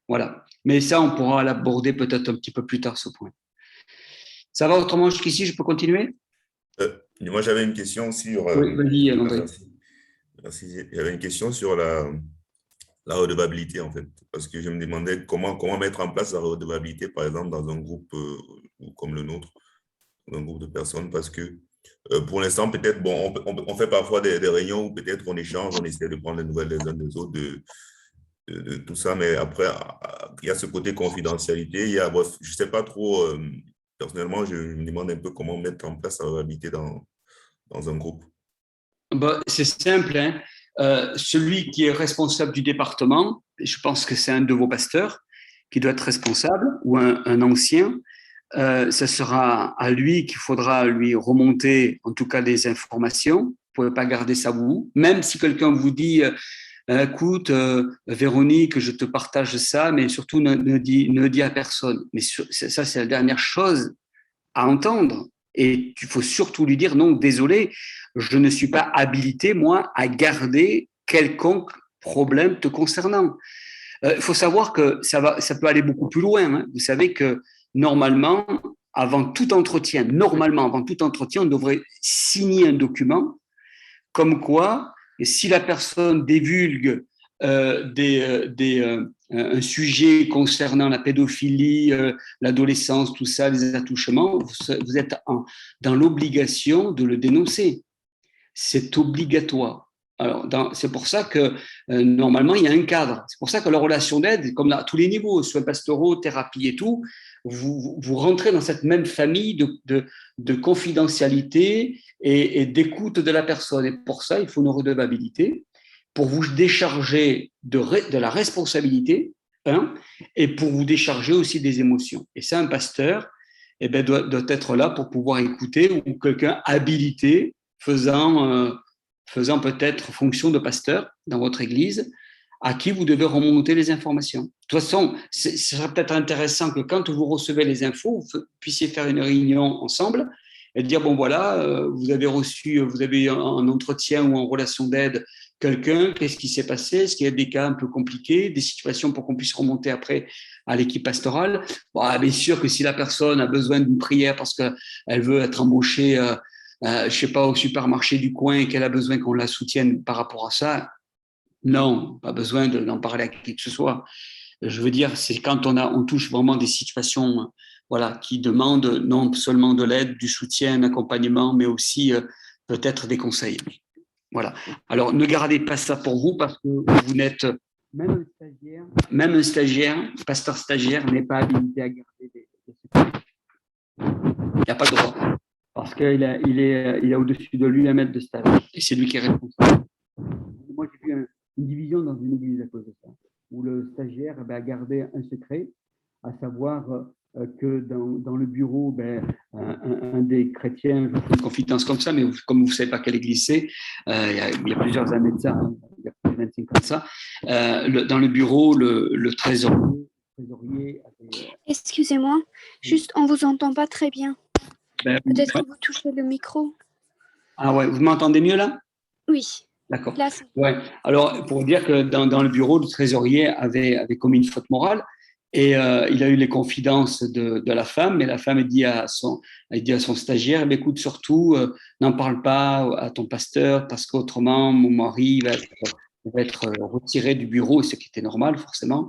Voilà. Mais ça, on pourra l'aborder peut-être un petit peu plus tard, ce point. Ça va autrement jusqu'ici, je peux continuer? Moi, j'avais une question sur… Oui, vas-y, André. Merci. J'avais une question sur la redevabilité, en fait, parce que je me demandais comment mettre en place la redevabilité, par exemple, dans un groupe comme le nôtre, un groupe de personnes, parce que pour l'instant, peut-être, bon, on fait parfois des réunions où peut-être on échange, on essaie de prendre les nouvelles des uns des autres, de tout ça, mais après, il y a ce côté confidentialité, bref, je ne sais pas trop, personnellement, je me demande un peu comment mettre en place la redevabilité dans un groupe. C'est simple, hein. Celui qui est responsable du département, je pense que c'est un de vos pasteurs qui doit être responsable, ou un ancien, ce sera à lui qu'il faudra lui remonter en tout cas des informations. Vous ne pouvez pas garder ça vous. Même si quelqu'un vous dit écoute, Véronique, je te partage ça, mais surtout ne dis à personne. Mais ça, c'est la dernière chose à entendre. Et il faut surtout lui dire non, désolé, je ne suis pas habilité, moi, à garder quelconque problème te concernant. Il faut savoir que ça peut aller beaucoup plus loin. Hein. Vous savez que normalement, avant tout entretien, on devrait signer un document comme quoi, si la personne divulgue un sujet concernant la pédophilie, l'adolescence, tout ça, les attouchements, vous êtes dans l'obligation de le dénoncer. C'est obligatoire. Alors, c'est pour ça que normalement, il y a un cadre. C'est pour ça que la relation d'aide, comme à tous les niveaux, soins pastoraux, thérapie et tout, vous rentrez dans cette même famille de confidentialité et d'écoute de la personne. Et pour ça, il faut une redevabilité pour vous décharger de la responsabilité, et pour vous décharger aussi des émotions. Et ça, un pasteur doit être là pour pouvoir écouter, ou quelqu'un habilité faisant peut-être fonction de pasteur dans votre église, à qui vous devez remonter les informations. De toute façon, ce serait peut-être intéressant que quand vous recevez les infos, vous puissiez faire une réunion ensemble et dire, bon voilà, vous avez eu un entretien ou en relation d'aide quelqu'un, qu'est-ce qui s'est passé, est-ce qu'il y a des cas un peu compliqués, des situations pour qu'on puisse remonter après à l'équipe pastorale. Bon, bien sûr que si la personne a besoin d'une prière parce qu'elle veut être embauchée je sais pas, au supermarché du coin et qu'elle a besoin qu'on la soutienne par rapport à ça, non, pas besoin d'en parler à qui que ce soit. Je veux dire, c'est quand on touche vraiment des situations voilà, qui demandent non seulement de l'aide, du soutien, un accompagnement, mais aussi peut-être des conseils. Voilà. Alors, ne gardez pas ça pour vous parce que vous n'êtes, même un stagiaire, pasteur stagiaire n'est pas habilité à garder des secrets. Il n'a pas le droit. Parce qu'il a au-dessus de lui un maître de stage. Et c'est lui qui est responsable. Moi, j'ai vu une division dans une église à cause de ça, où le stagiaire a gardé un secret, à savoir que dans le bureau, un des chrétiens, je fais une confidence comme ça, mais comme vous ne savez pas quelle église c'est, il y a plusieurs années de ça, il y a plus de 25 ans de ça, dans le bureau, le trésorier avait… Excusez-moi, juste on ne vous entend pas très bien. Peut-être que vous touchez le micro. Ah ouais, vous m'entendez mieux là? Oui. D'accord. Là, Ouais. Alors, pour dire que dans le bureau, le trésorier avait commis une faute morale et il a eu les confidences de la femme, mais la femme a dit à son stagiaire, eh bien, écoute, surtout, n'en parle pas à ton pasteur parce qu'autrement, mon mari va être retiré du bureau, ce qui était normal, forcément.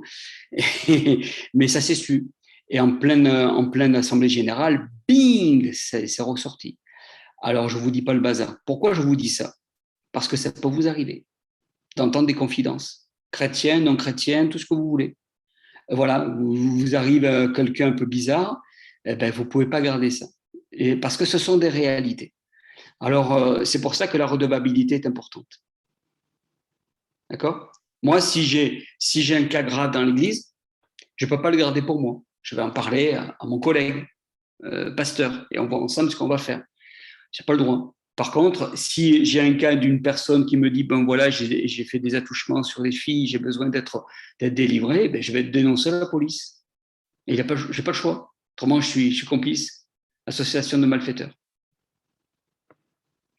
Mais ça s'est su. Et en pleine assemblée générale, bing, c'est ressorti. Alors, je ne vous dis pas le bazar. Pourquoi je vous dis ça? Parce que ça peut vous arriver d'entendre des confidences, chrétiennes, non chrétiennes, tout ce que vous voulez. Voilà, vous arrive quelqu'un un peu bizarre, eh ben, vous ne pouvez pas garder ça. Et parce que ce sont des réalités. Alors, c'est pour ça que la redevabilité est importante. D'accord? Moi, si j'ai un cas grave dans l'église, je ne peux pas le garder pour moi. Je vais en parler à mon collègue, pasteur, et on va ensemble ce qu'on va faire. Je n'ai pas le droit. Par contre, si j'ai un cas d'une personne qui me dit, ben voilà, j'ai fait des attouchements sur les filles, j'ai besoin d'être délivré, ben je vais dénoncer à la police. Et je n'ai pas le choix. Autrement, je suis complice. Association de malfaiteurs.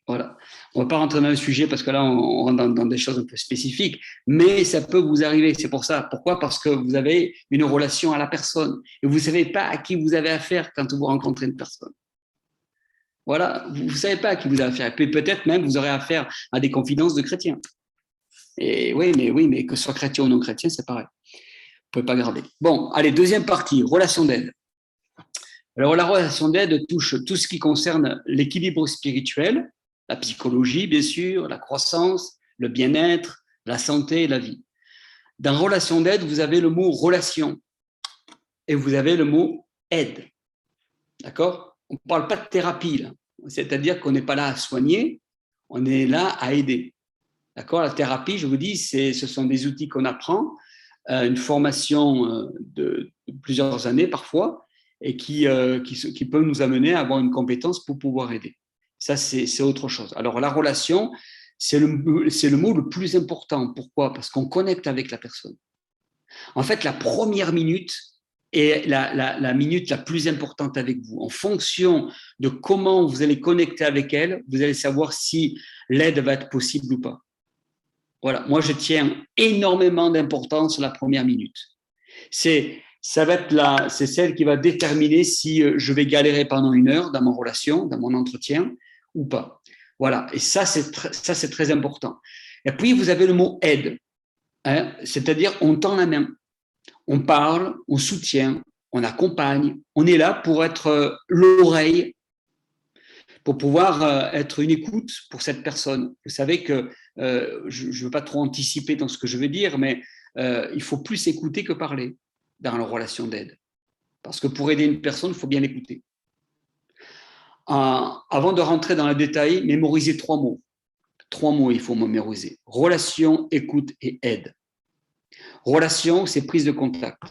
Voilà. On ne va pas rentrer dans le sujet parce que là, on rentre dans des choses un peu spécifiques, mais ça peut vous arriver. C'est pour ça. Pourquoi? Parce que vous avez une relation à la personne et vous ne savez pas à qui vous avez affaire quand vous rencontrez une personne. Voilà, vous ne savez pas à qui vous avez affaire. Et puis peut-être même vous aurez affaire à des confidences de chrétiens. Et oui, mais que ce soit chrétien ou non chrétien, c'est pareil. Vous ne pouvez pas garder. Bon, allez, deuxième partie, relation d'aide. Alors la relation d'aide touche tout ce qui concerne l'équilibre spirituel, la psychologie, bien sûr, la croissance, le bien-être, la santé et la vie. Dans relation d'aide, vous avez le mot relation et vous avez le mot aide. D'accord? On ne parle pas de thérapie, là. C'est-à-dire qu'on n'est pas là à soigner, on est là à aider. D'accord? La thérapie, je vous dis, ce sont des outils qu'on apprend, une formation de plusieurs années parfois, et qui peut nous amener à avoir une compétence pour pouvoir aider. Ça, c'est autre chose. Alors, la relation, c'est le mot le plus important. Pourquoi? Parce qu'on connecte avec la personne. En fait, la première minute est la minute la plus importante avec vous. En fonction de comment vous allez connecter avec elle, vous allez savoir si l'aide va être possible ou pas. Voilà, moi je tiens énormément d'importance la première minute. C'est celle qui va déterminer si je vais galérer pendant 1 heure dans mon relation, dans mon entretien ou pas. Voilà, et ça c'est très important. Et puis vous avez le mot aide, hein, c'est-à-dire on tend la main. On parle, on soutient, on accompagne, on est là pour être l'oreille, pour pouvoir être une écoute pour cette personne. Vous savez que je ne veux pas trop anticiper dans ce que je veux dire, mais il faut plus écouter que parler dans la relation d'aide. Parce que pour aider une personne, il faut bien l'écouter. Avant de rentrer dans le détail, mémorisez 3 mots. 3 mots, il faut mémoriser. Relation, écoute et aide. Relation, c'est prise de contact.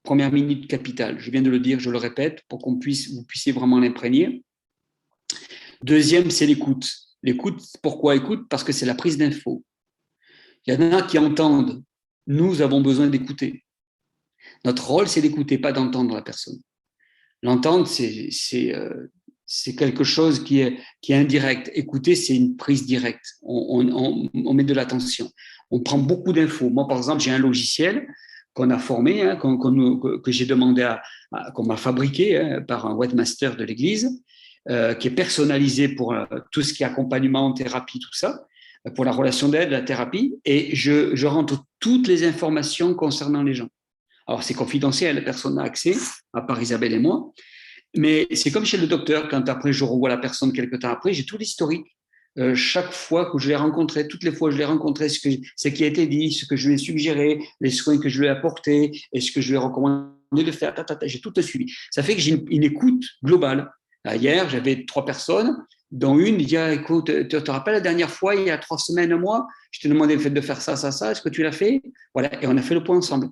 Première minute capitale. Je viens de le dire, je le répète, pour vous puissiez vraiment l'imprégner. Deuxième, c'est l'écoute. L'écoute, pourquoi écoute? Parce que c'est la prise d'infos. Il y en a qui entendent. Nous avons besoin d'écouter. Notre rôle, c'est d'écouter, pas d'entendre la personne. L'entendre, c'est quelque chose qui est indirect. Écouter, c'est une prise directe. On met de l'attention. On prend beaucoup d'infos. Moi, par exemple, j'ai un logiciel qu'on a formé, hein, que j'ai demandé qu'on m'a fabriqué par un webmaster de l'Église, qui est personnalisé pour tout ce qui est accompagnement, thérapie, tout ça, pour la relation d'aide, la thérapie, et je rentre toutes les informations concernant les gens. Alors, c'est confidentiel, personne n'a accès, à part Isabelle et moi, mais c'est comme chez le docteur, quand après je revois la personne quelques temps après, j'ai tout l'historique. Chaque fois que je l'ai rencontré, toutes les fois que je l'ai rencontré, ce qui a été dit, ce que je lui ai suggéré, les soins que je lui ai apportés et ce que je lui ai recommandé de faire, j'ai tout suivi. Ça fait que j'ai une écoute globale. Hier, j'avais 3 personnes, dont une dit ah, écoute, tu te rappelles la dernière fois, il y a 3 semaines, un mois, je t'ai demandé de faire ça, est-ce que tu l'as fait? Voilà, et on a fait le point ensemble.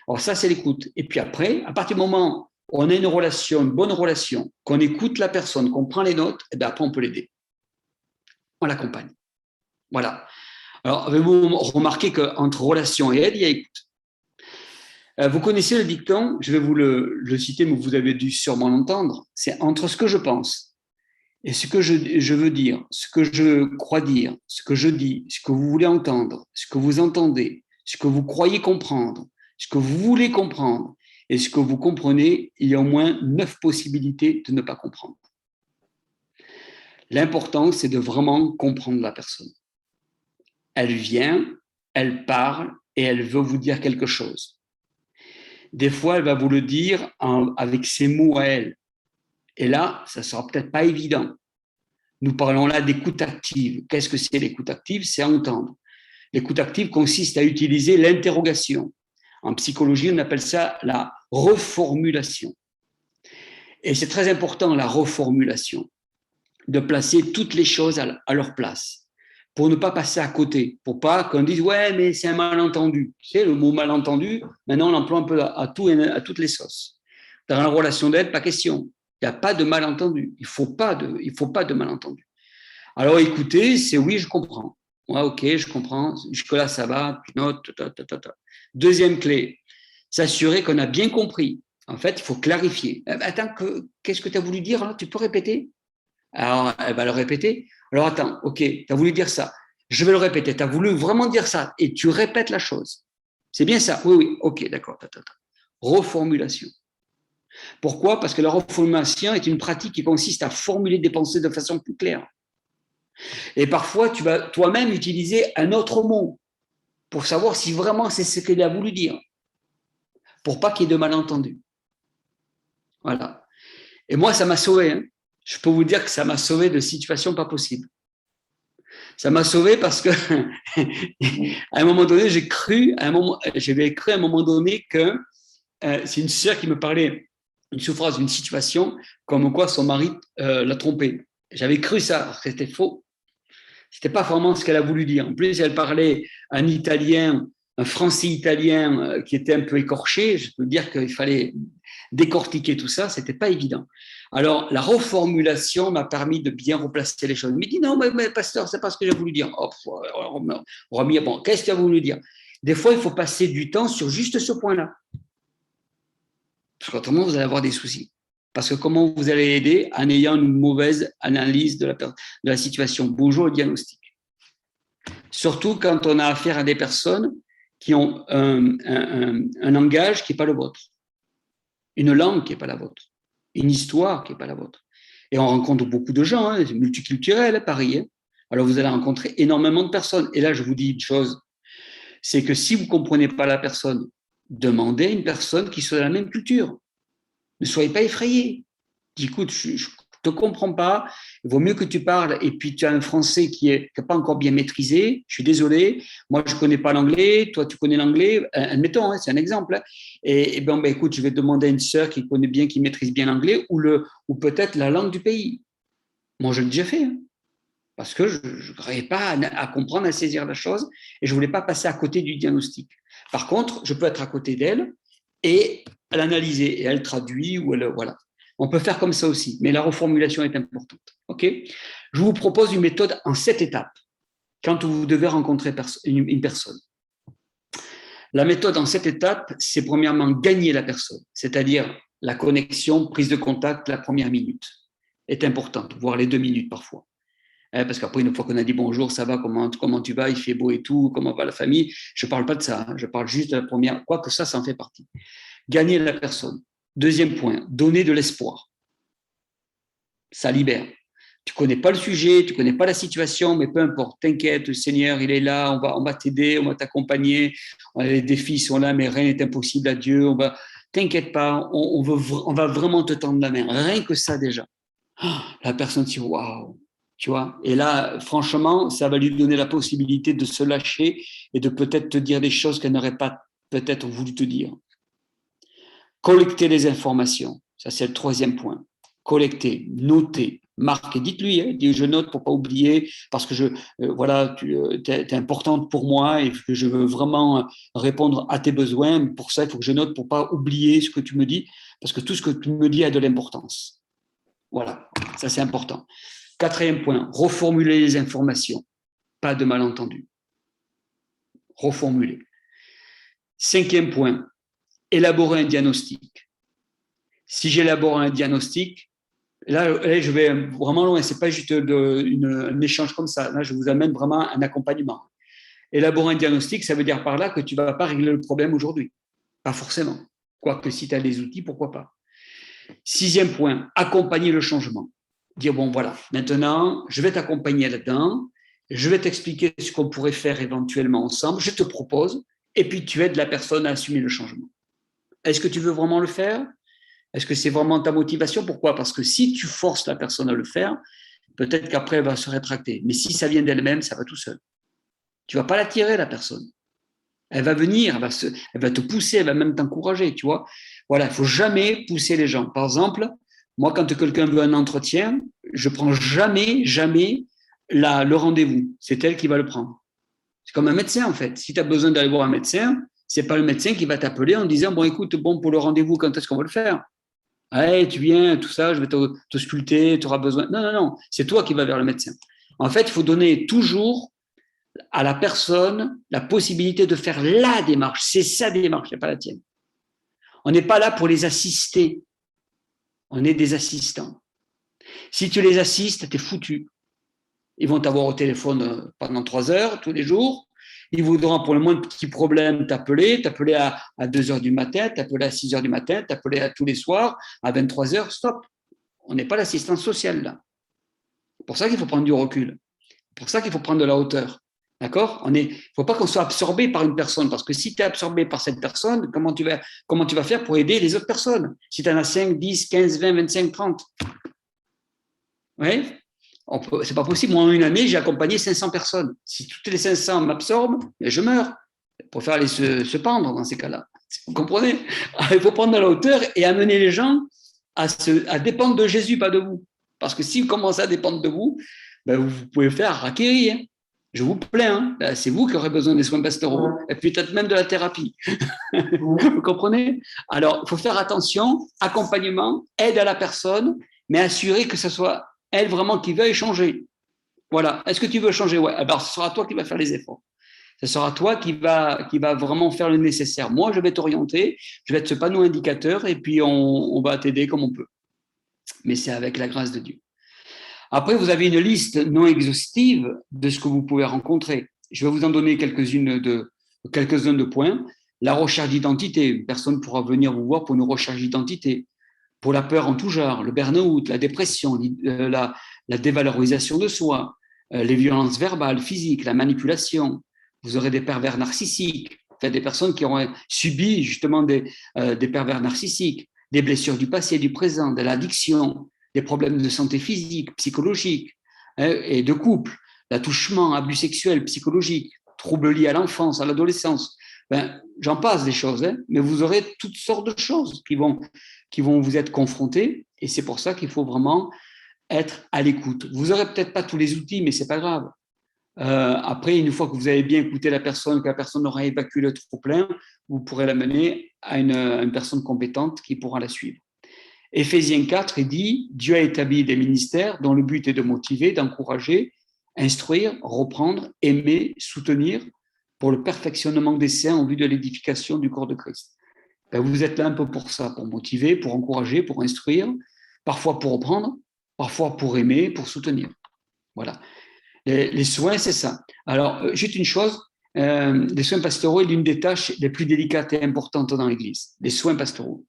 Alors ça, c'est l'écoute. Et puis après, à partir du moment où on a une bonne relation, qu'on écoute la personne, qu'on prend les notes, et bien après, on peut l'aider. On l'accompagne. Voilà. Alors, avez-vous remarqué qu'entre relation et aide, il y a écoute? Vous connaissez le dicton, je vais vous le citer, mais vous avez dû sûrement l'entendre, c'est entre ce que je pense Et ce que je veux dire, ce que je crois dire, ce que je dis, ce que vous voulez entendre, ce que vous entendez, ce que vous croyez comprendre, ce que vous voulez comprendre et ce que vous comprenez, il y a au moins 9 possibilités de ne pas comprendre. L'important, c'est de vraiment comprendre la personne. Elle vient, elle parle et elle veut vous dire quelque chose. Des fois, elle va vous le dire avec ses mots à elle. Et là, ça ne sera peut-être pas évident. Nous parlons là d'écoute active. Qu'est-ce que c'est l'écoute active? C'est entendre. L'écoute active consiste à utiliser l'interrogation. En psychologie, on appelle ça la reformulation. Et c'est très important, la reformulation, de placer toutes les choses à leur place, pour ne pas passer à côté, pour pas qu'on dise « ouais, mais c'est un malentendu ». Tu sais, le mot « malentendu », maintenant on l'emploie un peu à toutes les sauces. Dans la relation d'aide, pas question. Il n'y a pas de malentendu. Il faut pas de malentendu. Alors écoutez, c'est oui, je comprends. Ouais, ok, je comprends. Jusque-là, ça va. Tu notes. Deuxième clé, s'assurer qu'on a bien compris. En fait, il faut clarifier. Attends, qu'est-ce que tu as voulu dire là? Tu peux répéter? Alors, elle va le répéter. Alors, attends, ok, tu as voulu dire ça. Je vais le répéter. Tu as voulu vraiment dire ça. Et tu répètes la chose. C'est bien ça? Oui, oui. Ok, d'accord. Reformulation. Pourquoi? Parce que la reformulation est une pratique qui consiste à formuler des pensées de façon plus claire. Et parfois, tu vas toi-même utiliser un autre mot pour savoir si vraiment c'est ce qu'il a voulu dire, pour pas qu'il y ait de malentendus. Voilà. Et moi, ça m'a sauvé. Hein. Je peux vous dire que ça m'a sauvé de situations pas possibles. Ça m'a sauvé parce que, à un moment donné, j'avais cru à un moment donné que c'est une sœur qui me parlait d'une souffrance, d'une situation, comme quoi son mari l'a trompée. J'avais cru ça, c'était faux. C'était pas vraiment ce qu'elle a voulu dire. En plus, elle parlait un italien, un français-italien qui était un peu écorché. Je peux dire qu'il fallait décortiquer tout ça. C'était pas évident. Alors, la reformulation m'a permis de bien replacer les choses. Il me dit non, mais pasteur, c'est pas ce que j'ai voulu dire. Oh, bon, qu'est-ce que tu as voulu dire? Des fois, il faut passer du temps sur juste ce point-là. Parce qu'autrement, vous allez avoir des soucis. Parce que comment vous allez aider en ayant une mauvaise analyse de la situation? Bonjour le diagnostic. Surtout quand on a affaire à des personnes qui ont un langage qui n'est pas le vôtre, une langue qui n'est pas la vôtre, une histoire qui n'est pas la vôtre. Et on rencontre beaucoup de gens, hein, multiculturels, pareil. Hein. Alors vous allez rencontrer énormément de personnes. Et là, je vous dis une chose, c'est que si vous ne comprenez pas la personne, demandez à une personne qui soit de la même culture. Ne soyez pas effrayés. Dis, écoute, je ne te comprends pas, il vaut mieux que tu parles, et puis tu as un français qui n'est pas encore bien maîtrisé, je suis désolé, moi je ne connais pas l'anglais, toi tu connais l'anglais, admettons, hein, c'est un exemple, hein. Et ben, écoute, je vais demander à une sœur qui connaît bien, qui maîtrise bien l'anglais, ou peut-être la langue du pays. Moi je l'ai déjà fait, hein, parce que je n'arrivais pas à comprendre, à saisir la chose, et je ne voulais pas passer à côté du diagnostic. Par contre, je peux être à côté d'elle, et elle analyse, et elle traduit, ou elle, voilà. On peut faire comme ça aussi, mais la reformulation est importante. Okay? Je vous propose une méthode en 7 étapes quand vous devez rencontrer une personne. La méthode en 7 étapes, c'est premièrement gagner la personne, c'est-à-dire la connexion, prise de contact, la première minute est importante, voire les 2 minutes parfois. Parce qu'après, une fois qu'on a dit bonjour, ça va, comment tu vas, il fait beau et tout, comment va la famille, je ne parle pas de ça, hein, je parle juste de la première, quoique ça en fait partie. Gagner la personne. Deuxième point, donner de l'espoir. Ça libère. Tu ne connais pas le sujet, tu ne connais pas la situation, mais peu importe, t'inquiète, le Seigneur, il est là, on va t'aider, on va t'accompagner, les défis sont là, mais rien n'est impossible à Dieu, t'inquiète pas, on va vraiment te tendre la main. Rien que ça déjà. La personne dit, waouh, tu vois. Et là, franchement, ça va lui donner la possibilité de se lâcher et de peut-être te dire des choses qu'elle n'aurait pas peut-être voulu te dire. Collecter les informations, ça c'est le 3e point. Collecter, noter, marquer. Dites-lui, hein, je note pour pas oublier parce que voilà, tu es importante pour moi et que je veux vraiment répondre à tes besoins. Pour ça, il faut que je note pour pas oublier ce que tu me dis parce que tout ce que tu me dis a de l'importance. Voilà, ça c'est important. 4e point, reformuler les informations. Pas de malentendu. Reformuler. 5e point, élaborer un diagnostic. Si j'élabore un diagnostic, Là, je vais vraiment loin. Ce n'est pas juste un échange comme ça. Là, je vous amène vraiment un accompagnement. Élaborer un diagnostic, ça veut dire par là que tu ne vas pas régler le problème aujourd'hui. Pas forcément. Quoique si tu as des outils, pourquoi pas. 6e point, accompagner le changement. Dire, bon, voilà, maintenant, je vais t'accompagner là-dedans, je vais t'expliquer ce qu'on pourrait faire éventuellement ensemble, je te propose, et puis tu aides la personne à assumer le changement. Est-ce que tu veux vraiment le faire? Est-ce que c'est vraiment ta motivation? Pourquoi? Parce que si tu forces la personne à le faire, peut-être qu'après, elle va se rétracter. Mais si ça vient d'elle-même, ça va tout seul. Tu ne vas pas l'attirer, la personne. Elle va venir, elle va te pousser, elle va même t'encourager, tu vois. Voilà, il ne faut jamais pousser les gens. Par exemple, moi, quand quelqu'un veut un entretien, je ne prends jamais le rendez-vous. C'est elle qui va le prendre. C'est comme un médecin, en fait. Si tu as besoin d'aller voir un médecin, ce n'est pas le médecin qui va t'appeler en disant, bon, écoute, bon, pour le rendez-vous, quand est-ce qu'on va le faire? Hey, tu viens, tout ça, je vais te sculpter, tu auras besoin. Non, non, non, c'est toi qui vas vers le médecin. En fait, il faut donner toujours à la personne la possibilité de faire la démarche. C'est sa démarche, ce n'est pas la tienne. On n'est pas là pour les assister. On est des assistants. Si tu les assistes, tu es foutu. Ils vont t'avoir au téléphone pendant 3 heures, tous les jours. Ils voudront, pour le moindre petit problème, t'appeler à 2 heures du matin, t'appeler à 6 heures du matin, t'appeler à tous les soirs, à 23 heures, stop. On n'est pas l'assistance sociale, là. C'est pour ça qu'il faut prendre du recul. C'est pour ça qu'il faut prendre de la hauteur. D'accord? Il ne faut pas qu'on soit absorbé par une personne, parce que si tu es absorbé par cette personne, comment tu vas faire pour aider les autres personnes? Si tu en as 5, 10, 15, 20, 25, 30. Oui? C'est pas possible. Moi, en une année, j'ai accompagné 500 personnes. Si toutes les 500 m'absorbent, je meurs. Pour faire aller se pendre dans ces cas-là. Vous comprenez? Il faut prendre de la hauteur et amener les gens à dépendre de Jésus, pas de vous. Parce que si vous commencez à dépendre de vous, ben vous pouvez faire harakiri. Hein. Je vous plains. Hein. C'est vous qui aurez besoin des soins pastoraux. Et peut-être même de la thérapie. Vous comprenez? Alors, il faut faire attention. Accompagnement, aide à la personne, mais assurer que ce soit elle vraiment qui veuille changer. Voilà. Est-ce que tu veux changer? Ouais. Alors, ce sera toi qui vas faire les efforts. Ce sera toi qui va vraiment faire le nécessaire. Moi, je vais t'orienter, je vais être ce panneau indicateur et puis on va t'aider comme on peut. Mais c'est avec la grâce de Dieu. Après, vous avez une liste non exhaustive de ce que vous pouvez rencontrer. Je vais vous en donner quelques-uns de points. La recherche d'identité. Une personne pourra venir vous voir pour une recherche d'identité. Pour la peur en tout genre, le burn-out, la dépression, la dévalorisation de soi, les violences verbales, physiques, la manipulation. Vous aurez des pervers narcissiques, des personnes qui auront subi justement des pervers narcissiques, des blessures du passé, du présent, de l'addiction, des problèmes de santé physique, psychologique et de couple, l'attouchement, abus sexuels, psychologiques, troubles liés à l'enfance, à l'adolescence. J'en passe des choses, mais vous aurez toutes sortes de choses qui vont vous être confrontées et c'est pour ça qu'il faut vraiment être à l'écoute. Vous n'aurez peut-être pas tous les outils, mais ce n'est pas grave. Après, une fois que vous avez bien écouté la personne, que la personne aura évacué le trop-plein, vous pourrez l'amener à une personne compétente qui pourra la suivre. Éphésiens 4, il dit « Dieu a établi des ministères dont le but est de motiver, d'encourager, instruire, reprendre, aimer, soutenir pour le perfectionnement des saints en vue de l'édification du corps de Christ. » Vous êtes là un peu pour ça, pour motiver, pour encourager, pour instruire, parfois pour reprendre, parfois pour aimer, pour soutenir. Voilà. Les soins, c'est ça. Alors, juste une chose, les soins pastoraux est l'une des tâches les plus délicates et importantes dans l'Église, les soins pastoraux.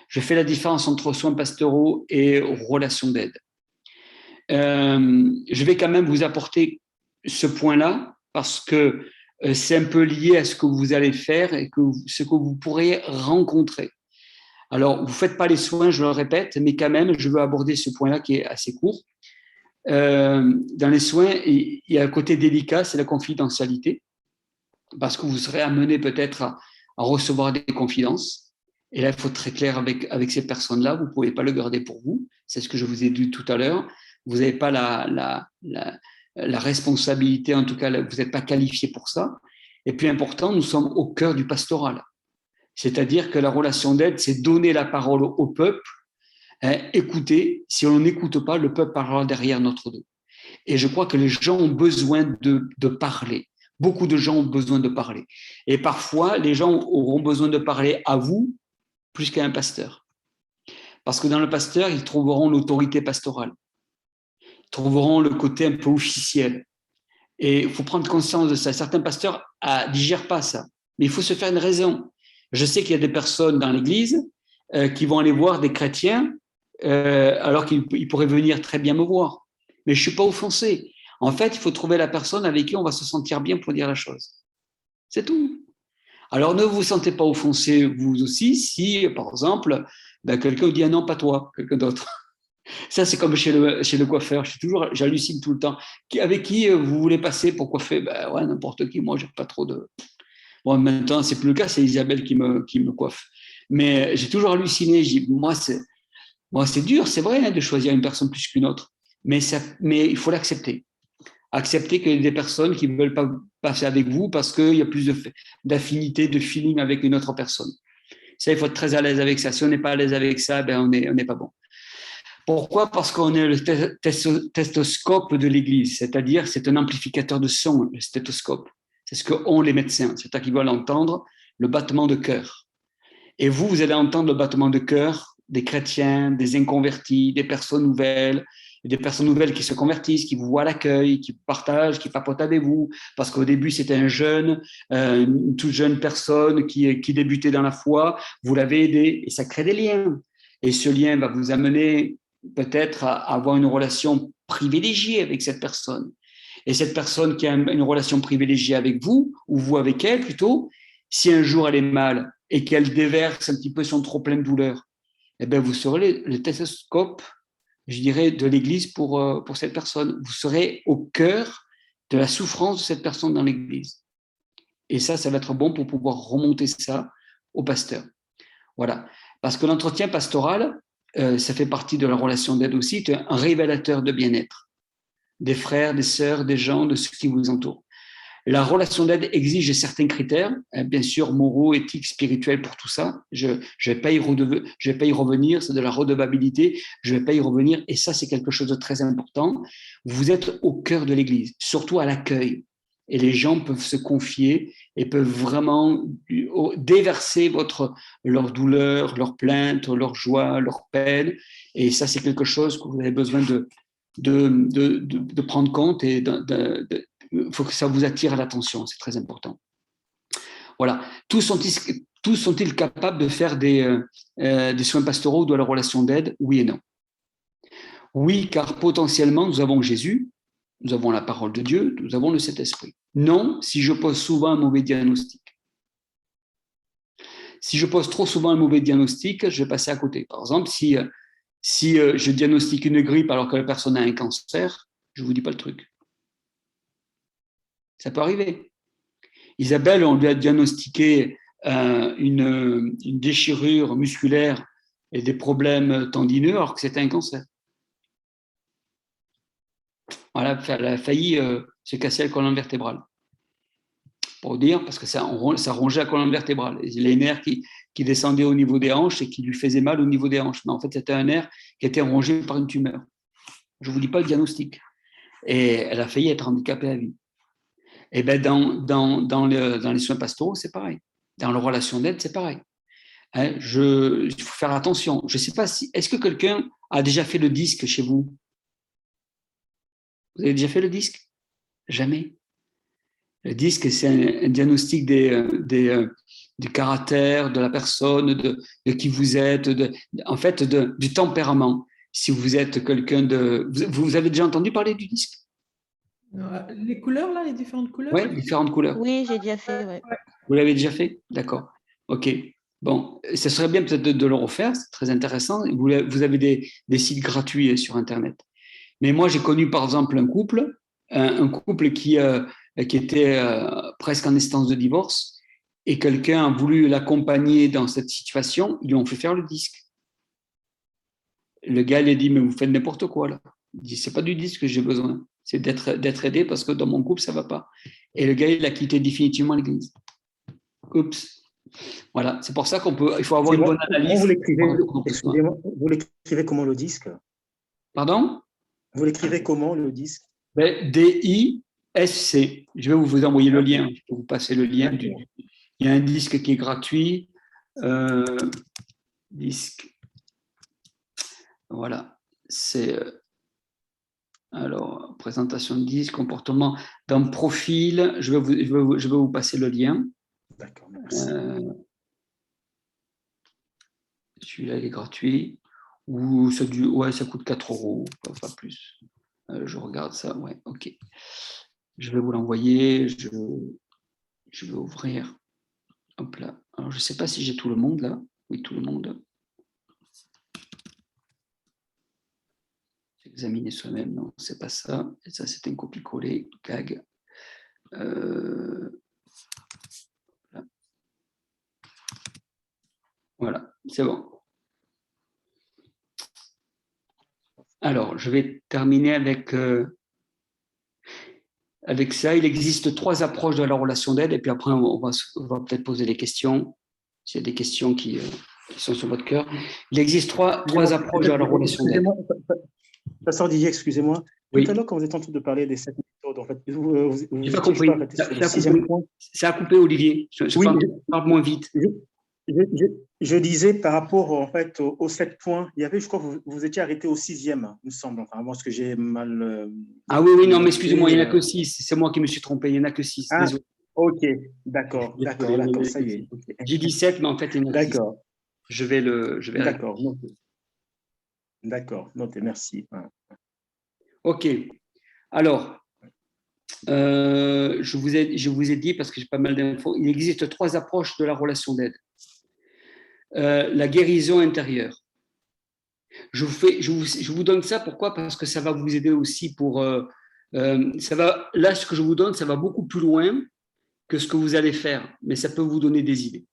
Je fais la différence entre soins pastoraux et relations d'aide. Je vais quand même vous apporter ce point-là parce que c'est un peu lié à ce que vous allez faire et ce que vous pourrez rencontrer. Alors, vous ne faites pas les soins, je le répète, mais quand même, je veux aborder ce point-là qui est assez court. Dans les soins, il y a un côté délicat, c'est la confidentialité, parce que vous serez amené peut-être à recevoir des confidences. Et là, il faut être très clair avec ces personnes-là. Vous ne pouvez pas le garder pour vous. C'est ce que je vous ai dit tout à l'heure. Vous n'avez pas la responsabilité, en tout cas, vous n'êtes pas qualifié pour ça. Et plus important, nous sommes au cœur du pastoral. C'est-à-dire que la relation d'aide, c'est donner la parole au peuple. Écoutez, si on n'écoute pas, le peuple parlera derrière notre dos. Et je crois que les gens ont besoin de parler. Beaucoup de gens ont besoin de parler. Et parfois, les gens auront besoin de parler à vous plus qu'à un pasteur. Parce que dans le pasteur, ils trouveront l'autorité pastorale. Ils trouveront le côté un peu officiel. Et il faut prendre conscience de ça. Certains pasteurs ne digèrent pas ça. Mais il faut se faire une raison. Je sais qu'il y a des personnes dans l'Église qui vont aller voir des chrétiens alors qu'ils pourraient venir très bien me voir. Mais je ne suis pas offensé. En fait, il faut trouver la personne avec qui on va se sentir bien pour dire la chose. C'est tout. Alors, ne vous sentez pas offensé, vous aussi, si, par exemple, quelqu'un vous dit « Ah non, pas toi, quelqu'un d'autre ». Ça, c'est comme chez le coiffeur. J'hallucine tout le temps. Avec qui vous voulez passer pour coiffer? Ouais, n'importe qui. Moi, j'ai pas trop de. Bon, maintenant, c'est plus le cas. C'est Isabelle qui me coiffe. Mais j'ai toujours halluciné. Moi, c'est dur, c'est vrai, hein, de choisir une personne plus qu'une autre. Mais il faut l'accepter. Accepter qu'il y a des personnes qui ne veulent pas passer avec vous parce qu'il y a plus d'affinité, de feeling avec une autre personne. Ça, il faut être très à l'aise avec ça. Si on n'est pas à l'aise avec ça, on n'est pas bon. Pourquoi? Parce qu'on est le stéthoscope de l'Église, c'est-à-dire c'est un amplificateur de son, le stéthoscope. C'est ce qu'ont les médecins, c'est-à-dire qu'ils veulent entendre le battement de cœur. Et vous allez entendre le battement de cœur des chrétiens, des inconvertis, des personnes nouvelles qui se convertissent, qui vous voient à l'accueil, qui partagent, qui papotent avec vous, parce qu'au début c'était une toute jeune personne qui débutait dans la foi, vous l'avez aidé, et ça crée des liens. Et ce lien va vous amener peut-être à avoir une relation privilégiée avec cette personne. Et cette personne qui a une relation privilégiée avec vous, ou vous avec elle plutôt, si un jour elle est mal et qu'elle déverse un petit peu son trop-plein de douleur, vous serez le stéthoscope, je dirais, de l'Église pour cette personne. Vous serez au cœur de la souffrance de cette personne dans l'Église. Et ça va être bon pour pouvoir remonter ça au pasteur. Voilà. Parce que l'entretien pastoral, ça fait partie de la relation d'aide aussi, c'est un révélateur de bien-être des frères, des sœurs, des gens, de ceux qui vous entourent. La relation d'aide exige certains critères, bien sûr, moraux, éthiques, spirituels pour tout ça. Je ne vais pas y revenir, c'est de la redevabilité, je ne vais pas y revenir, et ça, c'est quelque chose de très important. Vous êtes au cœur de l'Église, surtout à l'accueil. Et les gens peuvent se confier et peuvent vraiment déverser leur douleur, leur plainte, leur joie, leur peine. Et ça, c'est quelque chose que vous avez besoin de prendre compte et il faut que ça vous attire l'attention, c'est très important. Voilà. Tous sont-ils capables de faire des soins pastoraux ou de la relation d'aide? Oui et non. Oui, car potentiellement, nous avons Jésus, nous avons la parole de Dieu, nous avons le Saint-Esprit. Non, si je pose souvent un mauvais diagnostic. Si je pose trop souvent un mauvais diagnostic, je vais passer à côté. Par exemple, si je diagnostique une grippe alors que la personne a un cancer, je ne vous dis pas le truc. Ça peut arriver. Isabelle, on lui a diagnostiqué une déchirure musculaire et des problèmes tendineux alors que c'était un cancer. Voilà, elle a failli se casser la colonne vertébrale. Pour dire, parce que ça rongeait la colonne vertébrale. Les nerfs qui descendaient au niveau des hanches et qui lui faisaient mal au niveau des hanches. Mais en fait, c'était un nerf qui était rongé par une tumeur. Je ne vous dis pas le diagnostic. Et elle a failli être handicapée à vie. Et dans les soins pastoraux, c'est pareil. Dans la relation d'aide, c'est pareil. Hein, il faut faire attention. Je ne sais pas si. Est-ce que quelqu'un a déjà fait le disque chez vous? Vous avez déjà fait le disque? Jamais. Le disque, c'est un diagnostic du caractère, de la personne, de qui vous êtes, en fait, du tempérament. Si vous êtes quelqu'un de. Vous avez déjà entendu parler du disque? Les couleurs, là, les différentes couleurs? Oui, différentes couleurs. Oui, j'ai déjà fait, ouais. Vous l'avez déjà fait? D'accord. OK. Bon, ce serait bien peut-être de le refaire, c'est très intéressant. Vous avez des sites gratuits sur Internet. Mais moi, j'ai connu, par exemple, un couple qui était presque en instance de divorce et quelqu'un a voulu l'accompagner dans cette situation, ils lui ont fait faire le disque. Le gars, il a dit, mais vous faites n'importe quoi, là. Il dit, c'est pas du disque que j'ai besoin, c'est d'être aidé parce que dans mon couple, ça va pas. Et le gars, il a quitté définitivement l'église. Oups. Voilà, c'est pour ça il faut avoir une bonne analyse. Vous l'écrivez comment le disque? Pardon? Vous l'écrivez comment le disque? DISC. Je vais vous envoyer le lien. Je peux vous passer le lien. Il y a un disque qui est gratuit. Disque Voilà, c'est alors présentation de disque, comportement dans profil. Je vais vous passer le lien. D'accord, merci. Celui-là, il est gratuit. Ou ça coûte 4 €, pas plus. Je regarde ça, ouais, ok. Je vais vous l'envoyer. Je vais ouvrir. Hop là. Alors, je ne sais pas si j'ai tout le monde là. Oui, tout le monde. Examiner soi-même, non, c'est pas ça. Et ça, c'est un copier-coller, gag. Voilà, c'est bon. Alors, je vais terminer avec ça. Il existe 3 approches de la relation d'aide, et puis après, on va peut-être poser des questions, s'il y a des questions qui sont sur votre cœur. Il existe trois approches de la relation d'aide. Pasteur Didier, excusez-moi. Oui. Tout à l'heure, quand vous êtes en train de parler des 7 méthodes, en fait, vous J'ai pas compris. Ça a coupé, Olivier. Je parle moins vite. Je disais par rapport en fait aux 7 points, il y avait, je crois que vous étiez arrêté au 6e, il me semble. Enfin, moi, ce que j'ai mal. Ah oui, non, mais excusez-moi, il n'y en a que 6. C'est moi qui me suis trompé. Il n'y en a que 6. Ah, désolé. ok, d'accord, ça y est. Okay. J'ai dit 7, mais en fait, il y en a 6. D'accord. Je vais D'accord, noté. D'accord, noté, merci. Ok. Alors, je vous ai dit, parce que j'ai pas mal d'infos, il existe 3 approches de la relation d'aide. La guérison intérieure. Je vous donne ça, pourquoi ? Parce que ça va vous aider aussi pour... là, ce que je vous donne, ça va beaucoup plus loin que ce que vous allez faire, mais ça peut vous donner des idées.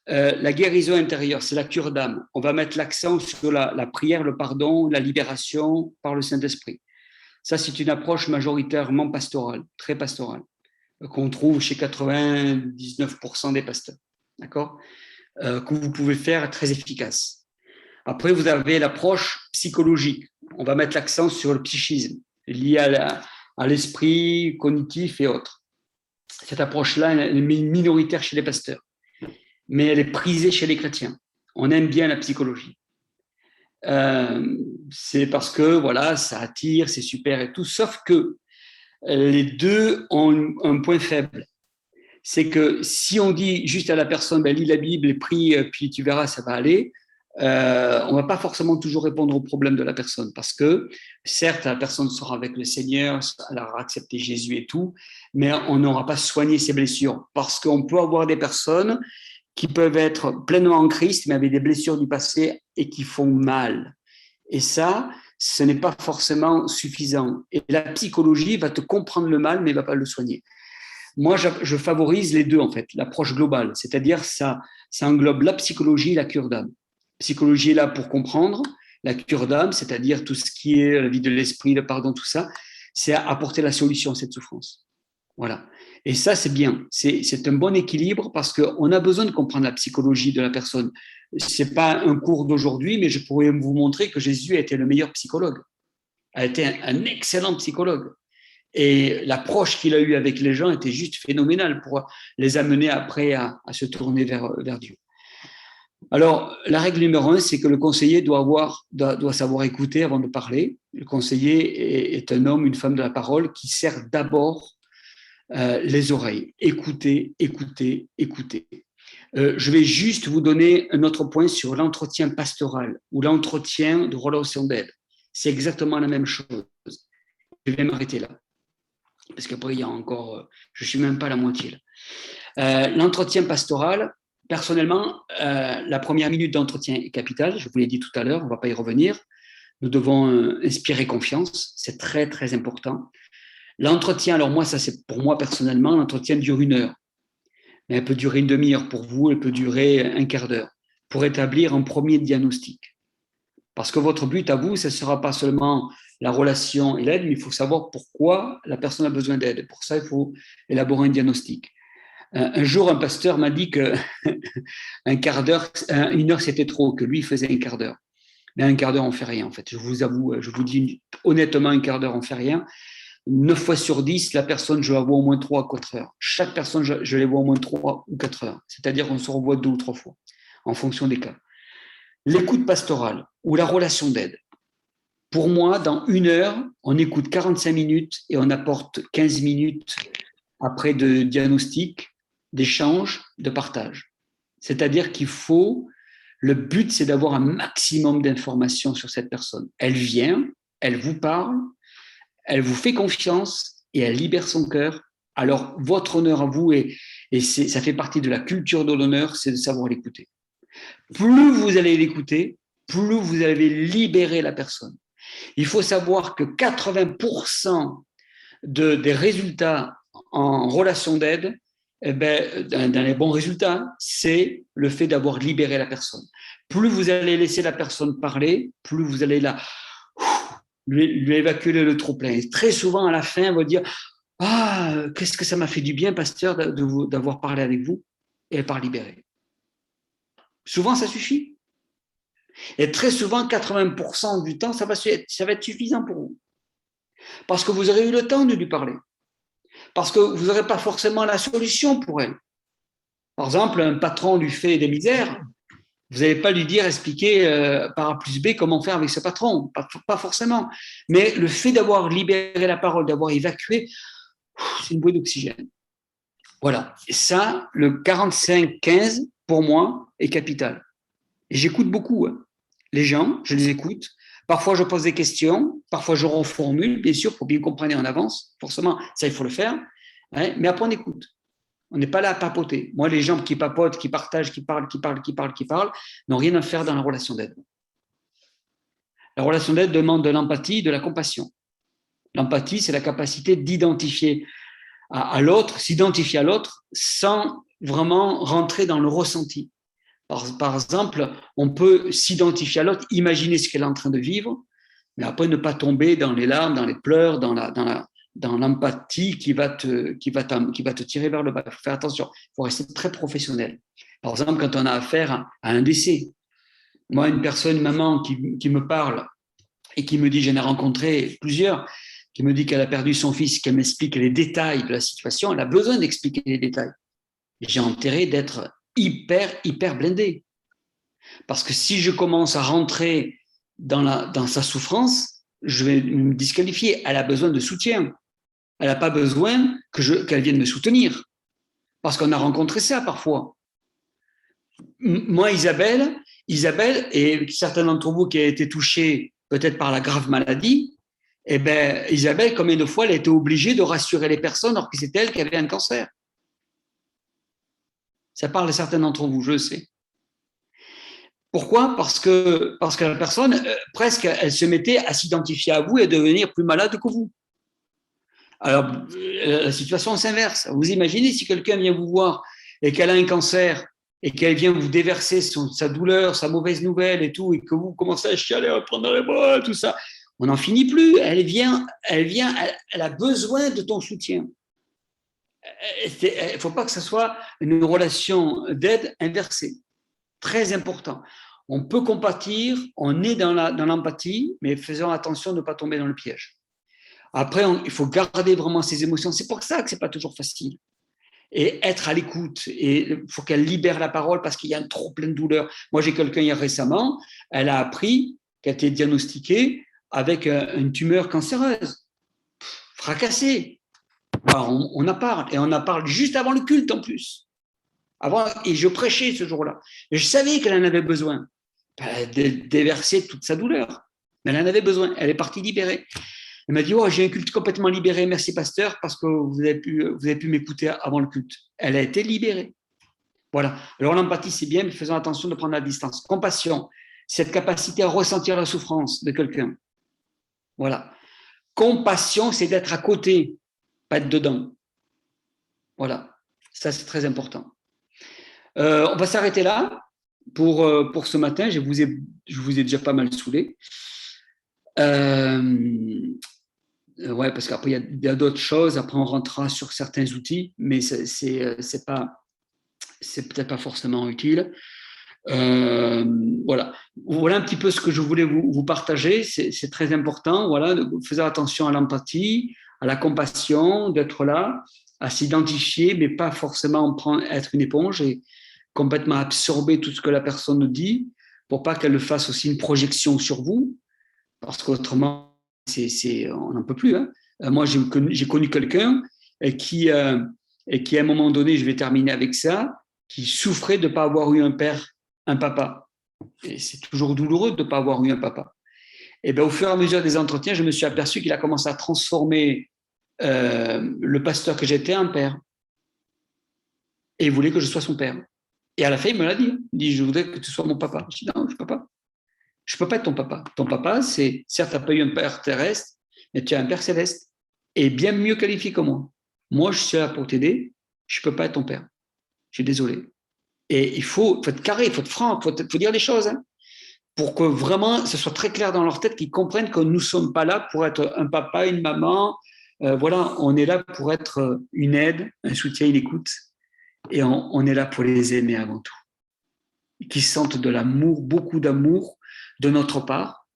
La guérison intérieure, c'est la cure d'âme. On va mettre l'accent sur la prière, le pardon, la libération par le Saint-Esprit. Ça, c'est une approche majoritairement pastorale, très pastorale, qu'on trouve chez 99% des pasteurs, d'accord ? Que vous pouvez faire très efficace. Après, vous avez l'approche psychologique. On va mettre l'accent sur le psychisme, lié à l'esprit cognitif et autres. Cette approche-là, elle est minoritaire chez les pasteurs, mais elle est prisée chez les chrétiens. On aime bien la psychologie. C'est parce que voilà, ça attire, c'est super et tout, sauf que les deux ont un point faible. C'est que si on dit juste à la personne, lis la Bible et prie, puis tu verras, ça va aller, on ne va pas forcément toujours répondre aux problèmes de la personne, parce que certes, la personne sera avec le Seigneur, elle aura accepté Jésus et tout, mais on n'aura pas soigné ses blessures, parce qu'on peut avoir des personnes qui peuvent être pleinement en Christ, mais avec des blessures du passé et qui font mal. Et ça, ce n'est pas forcément suffisant. Et la psychologie va te comprendre le mal, mais ne va pas le soigner. Moi, je favorise les deux, en fait, l'approche globale, c'est-à-dire ça englobe la psychologie et la cure d'âme. La psychologie est là pour comprendre, la cure d'âme, c'est-à-dire tout ce qui est la vie de l'esprit, le pardon, tout ça, c'est apporter la solution à cette souffrance. Voilà. Et ça, c'est bien. C'est un bon équilibre parce qu'on a besoin de comprendre la psychologie de la personne. Ce n'est pas un cours d'aujourd'hui, mais je pourrais vous montrer que Jésus a été le meilleur psychologue, a été un excellent psychologue. Et l'approche qu'il a eue avec les gens était juste phénoménale pour les amener après à se tourner vers Dieu. Alors, la règle numéro 1, c'est que le conseiller doit savoir écouter avant de parler. Le conseiller est un homme, une femme de la parole qui sert d'abord les oreilles. Écoutez. Je vais juste vous donner un autre point sur l'entretien pastoral ou l'entretien de relation d'aide. C'est exactement la même chose. Je vais m'arrêter là. Parce qu'après, il y a encore... je ne suis même pas à la moitié là. L'entretien pastoral, personnellement, la première minute d'entretien est capitale. Je vous l'ai dit tout à l'heure, on ne va pas y revenir. Nous devons inspirer confiance. C'est très, très important. L'entretien, alors moi, ça c'est pour moi personnellement, l'entretien dure 1 heure. Mais elle peut durer une demi-heure pour vous, elle peut durer un quart d'heure pour établir un premier diagnostic. Parce que votre but à vous, ce ne sera pas seulement la relation et l'aide, mais il faut savoir pourquoi la personne a besoin d'aide. Pour ça, il faut élaborer un diagnostic. Un jour, un pasteur m'a dit que un quart d'heure, 1 heure, c'était trop, que lui faisait un quart d'heure. Mais un quart d'heure, on ne fait rien en fait. Je vous avoue, je vous dis honnêtement, un quart d'heure, on ne fait rien. 9 fois sur 10, la personne, je la vois au moins 3 à 4 heures. Chaque personne, je les vois au moins 3 ou 4 heures. C'est-à-dire qu'on se revoit 2 ou 3 fois, en fonction des cas. l'écoute pastorale ou la relation d'aide. Pour moi, dans 1 heure, on écoute 45 minutes et on apporte 15 minutes après de diagnostic, d'échange, de partage. C'est-à-dire le but, c'est d'avoir un maximum d'informations sur cette personne. Elle vient, elle vous parle, elle vous fait confiance et elle libère son cœur. Alors, votre honneur à vous, ça fait partie de la culture de l'honneur, c'est de savoir l'écouter. Plus vous allez l'écouter, plus vous allez libérer la personne. Il faut savoir que 80% des résultats en relation d'aide, dans les bons résultats, c'est le fait d'avoir libéré la personne. Plus vous allez laisser la personne parler, plus vous allez lui évacuer le trop-plein. Et très souvent, à la fin, elle va dire « Ah, qu'est-ce que ça m'a fait du bien, pasteur, d'avoir parlé avec vous ?» Et elle part libérée. Souvent, ça suffit. Et très souvent, 80% du temps, ça va être suffisant pour vous. Parce que vous aurez eu le temps de lui parler. Parce que vous n'aurez pas forcément la solution pour elle. Par exemple, un patron lui fait des misères, vous n'allez pas lui expliquer par A plus B comment faire avec ce patron, pas forcément. Mais le fait d'avoir libéré la parole, d'avoir évacué, c'est une bouée d'oxygène. Voilà. Et ça, le 45-15, pour moi, est capital. Et j'écoute beaucoup les gens, je les écoute. Parfois, je pose des questions, parfois, je reformule, bien sûr, pour bien comprendre en avance. Forcément, ça, il faut le faire. Hein, mais après, on écoute. On n'est pas là à papoter. Moi, les gens qui papotent, qui partagent, qui parlent, n'ont rien à faire dans la relation d'aide. La relation d'aide demande de l'empathie, de la compassion. L'empathie, c'est la capacité d'identifier à l'autre, s'identifier à l'autre sans vraiment rentrer dans le ressenti. Par exemple, on peut s'identifier à l'autre, imaginer ce qu'elle est en train de vivre, mais après ne pas tomber dans les larmes, dans les pleurs, dans l'empathie qui va te tirer vers le bas. Il faut faire attention, il faut rester très professionnel. Par exemple, quand on a affaire à un décès, moi, une maman qui me parle et qui me dit, j'en ai rencontré plusieurs, qui me dit qu'elle a perdu son fils, qu'elle m'explique les détails de la situation, elle a besoin d'expliquer les détails. J'ai intérêt d'être hyper blindé. Parce que si je commence à rentrer dans sa souffrance, je vais me disqualifier. Elle a besoin de soutien. Elle n'a pas besoin qu'elle vienne me soutenir. Parce qu'on a rencontré ça parfois. Moi, Isabelle, et certains d'entre vous qui ont été touchés peut-être par la grave maladie, Isabelle, combien de fois elle a été obligée de rassurer les personnes alors que c'est elle qui avait un cancer. Ça parle à certains d'entre vous, je sais. Pourquoi ? Parce que la personne, presque, elle se mettait à s'identifier à vous et à devenir plus malade que vous. Alors, la situation s'inverse. Vous imaginez si quelqu'un vient vous voir et qu'elle a un cancer et qu'elle vient vous déverser sa douleur, sa mauvaise nouvelle et tout, et que vous commencez à chialer, à prendre dans les bras, tout ça. On n'en finit plus. Elle a besoin de ton soutien. Il ne faut pas que ce soit une relation d'aide inversée. Très important. On peut compatir, on est dans l'empathie, mais faisons attention de ne pas tomber dans le piège. Après, il faut garder vraiment ses émotions. C'est pour ça que ce n'est pas toujours facile. Et être à l'écoute. Et il faut qu'elle libère la parole parce qu'il y a un trop plein de douleur. Moi, j'ai quelqu'un hier récemment, elle a appris qu'elle a été diagnostiquée avec une tumeur cancéreuse. Fracassée. Alors, on en parle. Et on en parle juste avant le culte en plus. Et je prêchais ce jour-là. Et je savais qu'elle en avait besoin. De déverser toute sa douleur. Mais elle en avait besoin. Elle est partie libérée. Elle m'a dit, j'ai un culte complètement libéré, merci pasteur, parce que vous avez pu m'écouter avant le culte. Elle a été libérée. Voilà. Alors l'empathie, c'est bien, mais faisons attention de prendre la distance. Compassion, cette capacité à ressentir la souffrance de quelqu'un. Voilà. Compassion, c'est d'être à côté, pas être dedans. Voilà. Ça, c'est très important. On va s'arrêter là pour ce matin. Je vous ai déjà pas mal saoulé. Ouais, parce qu'après, il y a d'autres choses. Après, on rentrera sur certains outils, mais c'est peut-être pas forcément utile. Voilà un petit peu ce que je voulais vous partager. C'est très important. Voilà, faisons attention à l'empathie, à la compassion, d'être là, à s'identifier, mais pas forcément être une éponge et complètement absorber tout ce que la personne nous dit. pour pas qu'elle fasse aussi une projection sur vous, parce qu'autrement, on n'en peut plus. Hein. Moi, j'ai connu quelqu'un qui, à un moment donné, je vais terminer avec ça, qui souffrait de ne pas avoir eu un père, un papa. Et c'est toujours douloureux de ne pas avoir eu un papa. Et bien, au fur et à mesure des entretiens, je me suis aperçu qu'il a commencé à transformer le pasteur que j'étais en père. Et il voulait que je sois son père. Et à la fin, il me l'a dit. Il dit, je voudrais que tu sois mon papa. Je dis, non, je ne peux pas. Je ne peux pas être ton papa. Ton papa, c'est, certes, tu n'as pas eu un père terrestre, mais tu as un père céleste. Et bien mieux qualifié que moi. Moi, je suis là pour t'aider. Je ne peux pas être ton père. Je suis désolé. Et il faut être carré, il faut être franc, il faut dire les choses. Hein, pour que vraiment, ce soit très clair dans leur tête, qu'ils comprennent que nous ne sommes pas là pour être un papa, une maman. Voilà, on est là pour être une aide, un soutien, une écoute. Et on est là pour les aimer avant tout. Qu'ils sentent de l'amour, beaucoup d'amour de notre part,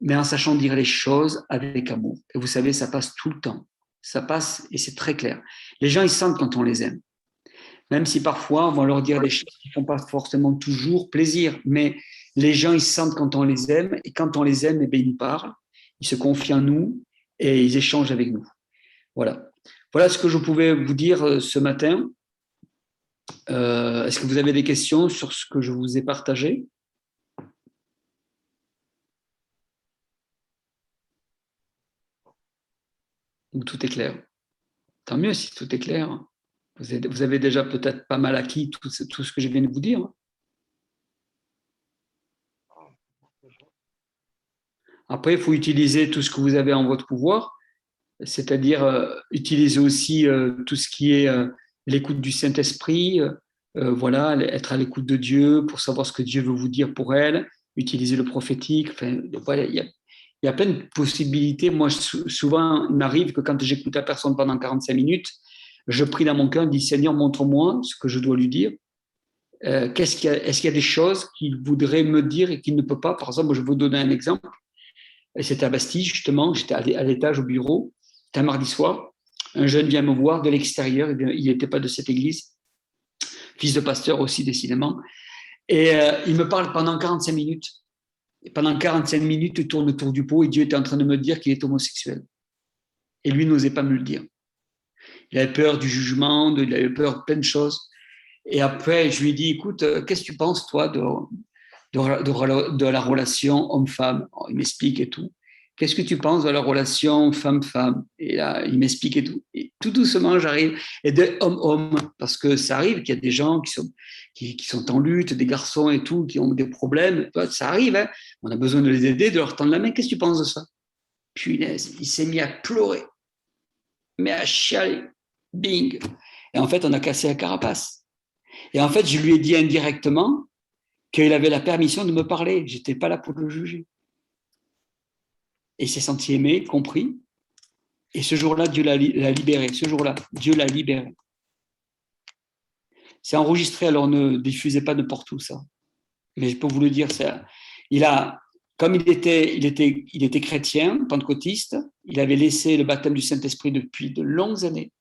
mais en sachant dire les choses avec amour. Et vous savez, ça passe tout le temps. Ça passe et c'est très clair. Les gens, ils sentent quand on les aime. Même si parfois, on va leur dire des choses qui ne font pas forcément toujours plaisir. Mais les gens, ils sentent quand on les aime. Et quand on les aime, eh bien, ils nous parlent, ils se confient en nous et ils échangent avec nous. Voilà. Voilà ce que je pouvais vous dire ce matin. Est-ce que vous avez des questions sur ce que je vous ai partagé? Ou tout est clair? Tant mieux si tout est clair. Vous avez déjà peut-être pas mal acquis tout ce que je viens de vous dire. Après, il faut utiliser tout ce que vous avez en votre pouvoir, c'est-à-dire utiliser aussi tout ce qui est l'écoute du Saint-Esprit, voilà, être à l'écoute de Dieu pour savoir ce que Dieu veut vous dire pour elle, utiliser le prophétique. Enfin, voilà, il y a plein de possibilités. Moi, souvent, il m'arrive que quand j'écoute la personne pendant 45 minutes, je prie dans mon cœur, je dis Seigneur, montre-moi ce que je dois lui dire. Est-ce qu'il y a des choses qu'il voudrait me dire et qu'il ne peut pas? Par exemple, je vais vous donner un exemple. C'était à Bastille, justement. J'étais à l'étage au bureau. C'était un mardi soir. Un jeune vient me voir de l'extérieur. Il n'était pas de cette église. Fils de pasteur aussi, décidément. Et il me parle pendant 45 minutes. Et pendant 45 minutes, il tourne autour du pot et Dieu était en train de me dire qu'il est homosexuel. Et lui n'osait pas me le dire. Il avait peur du jugement, il avait peur de plein de choses. Et après, je lui ai dit, écoute, qu'est-ce que tu penses, toi, de la relation homme-femme? Il m'explique et tout. Qu'est-ce que tu penses de la relation femme-femme? Et là, il m'explique et tout. Et tout doucement, j'arrive. Et de homme-homme, parce que ça arrive qu'il y a des gens qui sont en lutte, des garçons et tout, qui ont des problèmes. Ça arrive, hein. On a besoin de les aider, de leur tendre la main. Qu'est-ce que tu penses de ça? Punaise, il s'est mis à pleurer, mais à chialer. Bing. Et en fait, on a cassé la carapace. Et en fait, je lui ai dit indirectement qu'il avait la permission de me parler. Je n'étais pas là pour le juger. Et il s'est senti aimé, compris. Et ce jour-là, Dieu l'a libéré. Ce jour-là, Dieu l'a libéré. C'est enregistré, alors ne diffusez pas n'importe où ça. Mais je peux vous le dire, ça. Comme il était chrétien, pentecôtiste, il avait laissé le baptême du Saint-Esprit depuis de longues années.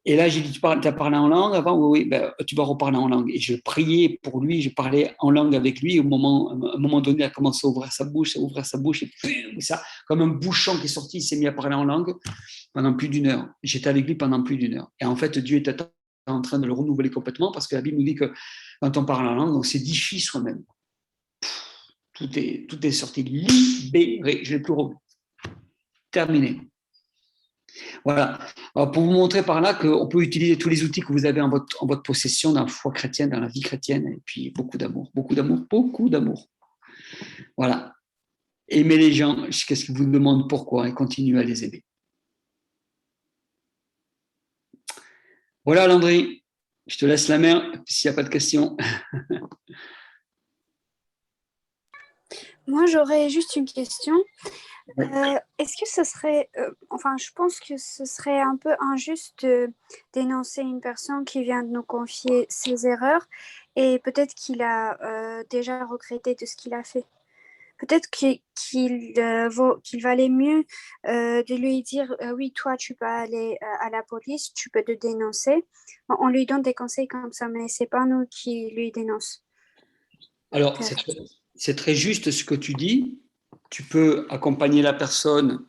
Et là, j'ai dit, tu as parlé en langue avant? Oui, ben, tu vas reparler en langue. Et je priais pour lui, je parlais en langue avec lui. À un moment donné, il a commencé à ouvrir sa bouche, et puis, ça, comme un bouchon qui est sorti, il s'est mis à parler en langue pendant plus d'1 heure. J'étais avec lui pendant plus d'1 heure. Et en fait, Dieu était en train de le renouveler complètement parce que la Bible nous dit que quand on parle en langue, on s'édifie soi-même. Tout est sorti, libéré. Je n'ai plus revu. Terminé. Voilà. Alors, pour vous montrer par là qu'on peut utiliser tous les outils que vous avez en votre possession dans la foi chrétienne, dans la vie chrétienne, et puis beaucoup d'amour. Voilà. Aimer les gens, qu'est-ce qu'ils vous demandent pourquoi, et continuer à les aimer. Voilà, Landry. Je te laisse la main s'il n'y a pas de questions. Moi, j'aurais juste une question. Est-ce que ce serait, je pense que ce serait un peu injuste de dénoncer une personne qui vient de nous confier ses erreurs et peut-être qu'il a déjà regretté de ce qu'il a fait. Peut-être qu'il valait mieux de lui dire oui, toi, tu peux aller à la police, tu peux te dénoncer. On lui donne des conseils comme ça, mais c'est pas nous qui lui dénonce. Alors, c'est très juste ce que tu dis. Tu peux accompagner la personne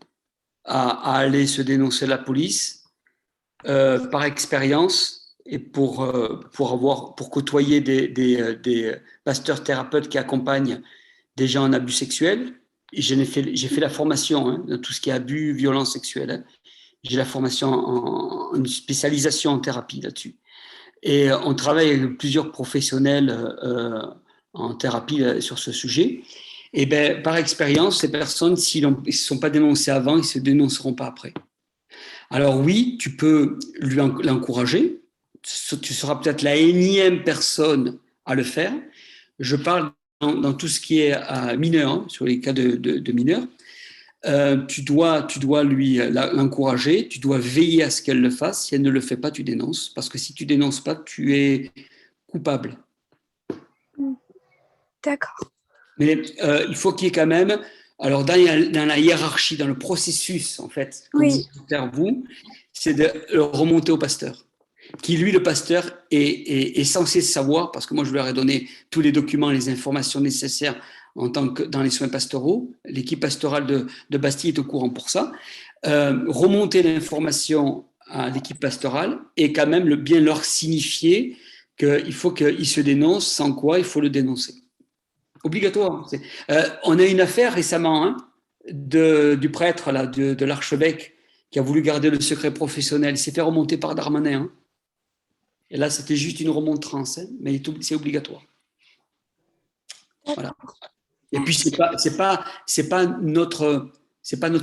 à aller se dénoncer à la police par expérience et pour côtoyer des pasteurs thérapeutes qui accompagnent des gens en abus sexuels. J'ai fait la formation dans tout ce qui est abus, violence sexuelle. Hein. J'ai la formation une spécialisation en thérapie là-dessus. Et on travaille avec plusieurs professionnels en thérapie sur ce sujet. Et ben, par expérience, ces personnes, s'ils ne se sont pas dénoncés avant, ils ne se dénonceront pas après. Alors oui, tu peux l'encourager. Tu seras peut-être la énième personne à le faire. Je parle dans tout ce qui est mineur, hein, sur les cas de mineurs. Tu dois l'encourager, tu dois veiller à ce qu'elle le fasse. Si elle ne le fait pas, tu dénonces. Parce que si tu dénonces pas, tu es coupable. D'accord. Mais il faut qu'il y ait quand même, alors dans la hiérarchie, dans le processus, en fait, que Oui. vous faire vous, c'est de le remonter au pasteur. Qui, lui, le pasteur, est censé savoir, parce que moi, je leur ai donné tous les documents, les informations nécessaires en tant que dans les soins pastoraux. L'équipe pastorale de Bastille est au courant pour ça. Remonter l'information à l'équipe pastorale et quand même bien leur signifier qu'il faut qu'ils se dénoncent, sans quoi il faut le dénoncer. Obligatoire. On a une affaire récemment du prêtre, là, de l'archevêque, qui a voulu garder le secret professionnel. Il s'est fait remonter par Darmanin. Hein. Et là, c'était juste une remontrance, mais c'est obligatoire. Voilà. Et puis, c'est pas notre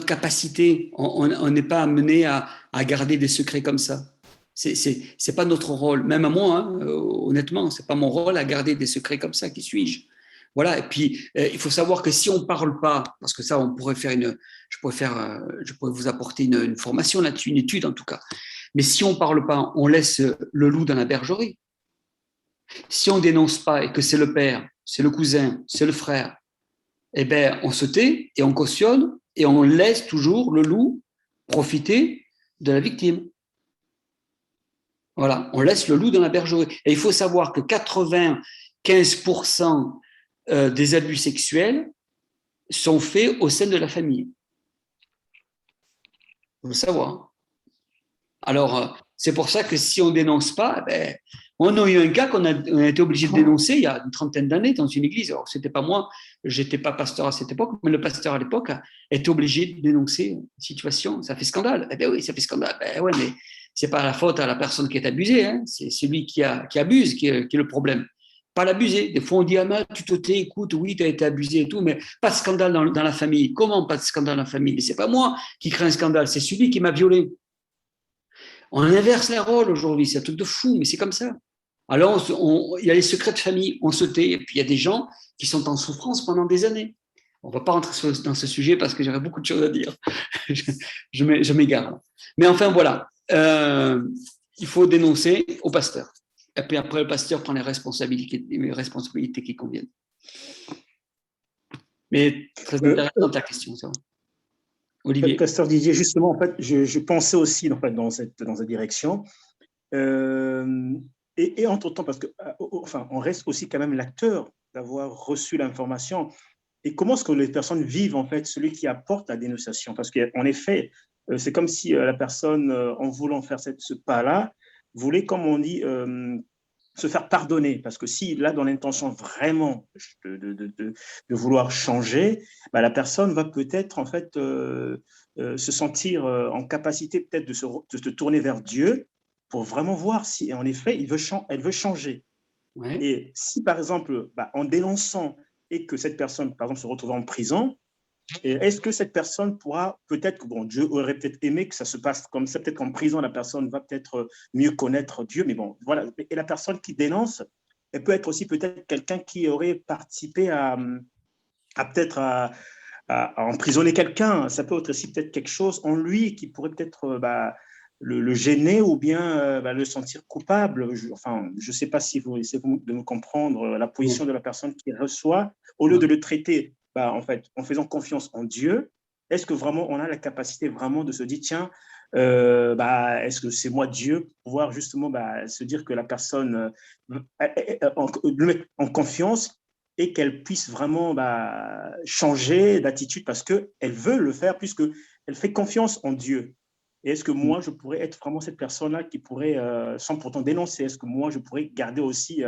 capacité. On n'est pas amené à garder des secrets comme ça. C'est pas notre rôle. Même à moi, honnêtement, c'est pas mon rôle à garder des secrets comme ça. Qui suis-je? Voilà. Et puis, il faut savoir que si on parle pas, parce que ça, on pourrait faire je pourrais vous apporter une formation là-dessus, une étude en tout cas. Mais si on parle pas, on laisse le loup dans la bergerie. Si on dénonce pas et que c'est le père, c'est le cousin, c'est le frère, eh ben, on se tait et on cautionne et on laisse toujours le loup profiter de la victime. Voilà, on laisse le loup dans la bergerie. Et il faut savoir que 95% des abus sexuels sont faits au sein de la famille. Il faut le savoir. Alors, c'est pour ça que si on ne dénonce pas, ben, on a eu un cas qu'on a été obligé de dénoncer il y a une trentaine d'années dans une église. Alors, ce n'était pas moi, je n'étais pas pasteur à cette époque, mais le pasteur à l'époque était obligé de dénoncer une situation. Ça fait scandale. Eh bien oui, ça fait scandale. Ben ouais, mais ce n'est pas la faute à la personne qui est abusée, hein. C'est celui qui abuse qui est le problème. Pas l'abuser. Des fois, on dit, ah, mais tu te tais, écoute, oui, tu as été abusé et tout, mais pas de scandale dans la famille. Comment pas de scandale dans la famille? Ce n'est pas moi qui crée un scandale, c'est celui qui m'a violé. On inverse les rôles aujourd'hui, c'est un truc de fou, mais c'est comme ça. Alors, il y a les secrets de famille, on se tait, et puis il y a des gens qui sont en souffrance pendant des années. On ne va pas rentrer dans ce sujet parce que j'aurais beaucoup de choses à dire. je m'égare. Mais enfin, voilà. Il faut dénoncer au pasteur. Et puis après, le pasteur prend les responsabilités qui conviennent. Mais très intéressante ta question, ça. Olivier. Pasteur Didier, justement, en fait, je pensais aussi en fait, dans cette direction. Et entre-temps, parce que, enfin, on reste aussi quand même l'acteur d'avoir reçu l'information. Et comment est-ce que les personnes vivent, en fait, celui qui apporte la dénonciation? Parce qu'en effet, c'est comme si la personne, en voulant faire ce pas-là, voulait, comme on dit, se faire pardonner. Parce que s'il a dans l'intention vraiment de vouloir changer, bah, la personne va peut-être, en fait, se sentir en capacité peut-être de se tourner vers Dieu pour vraiment voir si, en effet, elle veut changer. Ouais. Et si, par exemple, bah, en dénonçant et que cette personne, par exemple, se retrouve en prison, est-ce que cette personne pourra peut-être, bon, Dieu aurait peut-être aimé que ça se passe comme ça, peut-être qu'en prison, la personne va peut-être mieux connaître Dieu, mais bon, voilà. Et la personne qui dénonce, elle peut être aussi peut-être quelqu'un qui aurait participé à peut-être à emprisonner quelqu'un. Ça peut être aussi peut-être quelque chose en lui qui pourrait peut-être le gêner ou bien le sentir coupable. Je ne sais pas si vous essayez de me comprendre la position de la personne qui reçoit, au lieu de le traiter en fait, en faisant confiance en Dieu. Est-ce que vraiment on a la capacité vraiment de se dire, tiens, est-ce que c'est moi Dieu, pour pouvoir justement se dire que la personne le mettre en confiance et qu'elle puisse vraiment changer d'attitude parce qu'elle veut le faire, puisqu'elle fait confiance en Dieu. Et est-ce que moi, je pourrais être vraiment cette personne-là qui pourrait, sans pourtant dénoncer, est-ce que moi, je pourrais garder aussi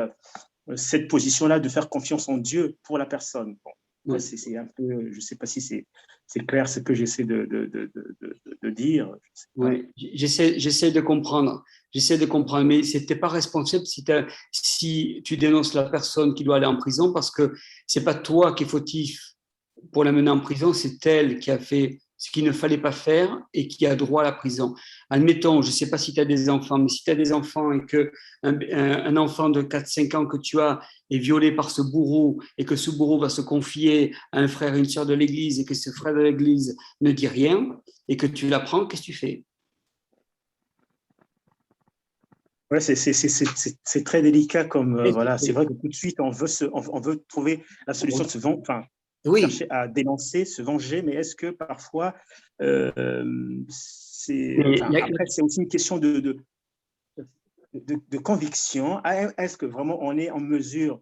cette position-là de faire confiance en Dieu pour la personne? Bon, Ouais. c'est un peu, je ne sais pas si c'est clair ce que j'essaie de dire. Ouais. J'essaie de comprendre. J'essaie de comprendre, mais ce n'était pas responsable si tu dénonces la personne qui doit aller en prison parce que ce n'est pas toi qui es fautif pour la mener en prison, c'est elle qui a fait ce qu'il ne fallait pas faire et qui a droit à la prison. Admettons, je ne sais pas si tu as des enfants, mais si tu as des enfants et qu'un enfant de 4-5 ans que tu as est violé par ce bourreau et que ce bourreau va se confier à un frère et une sœur de l'église et que ce frère de l'église ne dit rien et que tu l'apprends, qu'est-ce que tu fais? Ouais, c'est très délicat comme voilà. C'est vrai que tout de suite on veut trouver la solution de Oui. chercher à dénoncer, se venger, mais est-ce que parfois après c'est aussi une question de conviction. Est-ce que vraiment on est en mesure?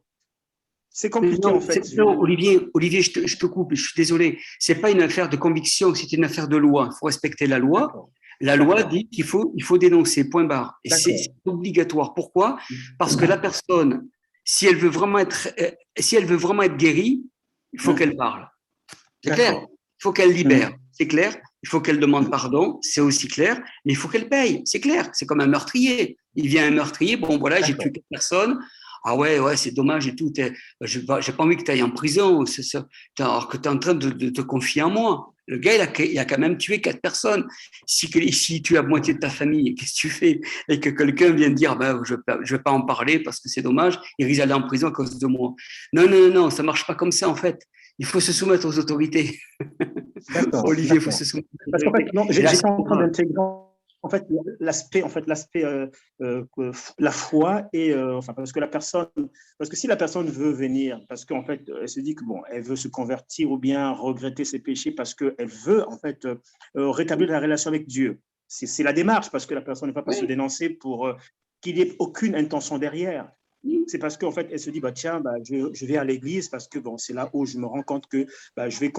C'est compliqué en fait. Non, Olivier, je te coupe, je suis désolé. C'est pas une affaire de conviction, c'est une affaire de loi. Il faut respecter la loi. La loi dit qu'il faut dénoncer, point barre. Et c'est obligatoire. Pourquoi? Parce que la personne, si elle veut vraiment être guérie, il faut qu'elle parle. C'est clair. Il faut qu'elle libère. C'est clair. Il faut qu'elle demande pardon. C'est aussi clair. Mais il faut qu'elle paye. C'est clair. C'est comme un meurtrier. Il vient un meurtrier. Bon, voilà, j'ai tué 4 personnes. Ah ouais, c'est dommage et tout. J'ai pas envie que tu ailles en prison. Alors que tu es en train de te confier en moi. Le gars, il a quand même tué 4 personnes. Si tu as moitié de ta famille, qu'est-ce que tu fais? Et que quelqu'un vient dire, je vais pas en parler parce que c'est dommage, il risque d'aller en prison à cause de moi. Non, ça marche pas comme ça, en fait. Il faut se soumettre aux autorités. Olivier, il faut se soumettre aux autorités. Parce qu'en fait, non, j'étais en train d'intégrer en fait l'aspect la foi et parce que si la personne veut venir parce qu'en fait elle se dit que bon, elle veut se convertir ou bien regretter ses péchés parce qu'elle veut en fait rétablir la relation avec Dieu, c'est la démarche, parce que la personne ne va pas se dénoncer pour qu'il n'y ait aucune intention derrière. C'est parce qu'en fait elle se dit tiens, je vais à l'église parce que bon, c'est là où je me rends compte que je vais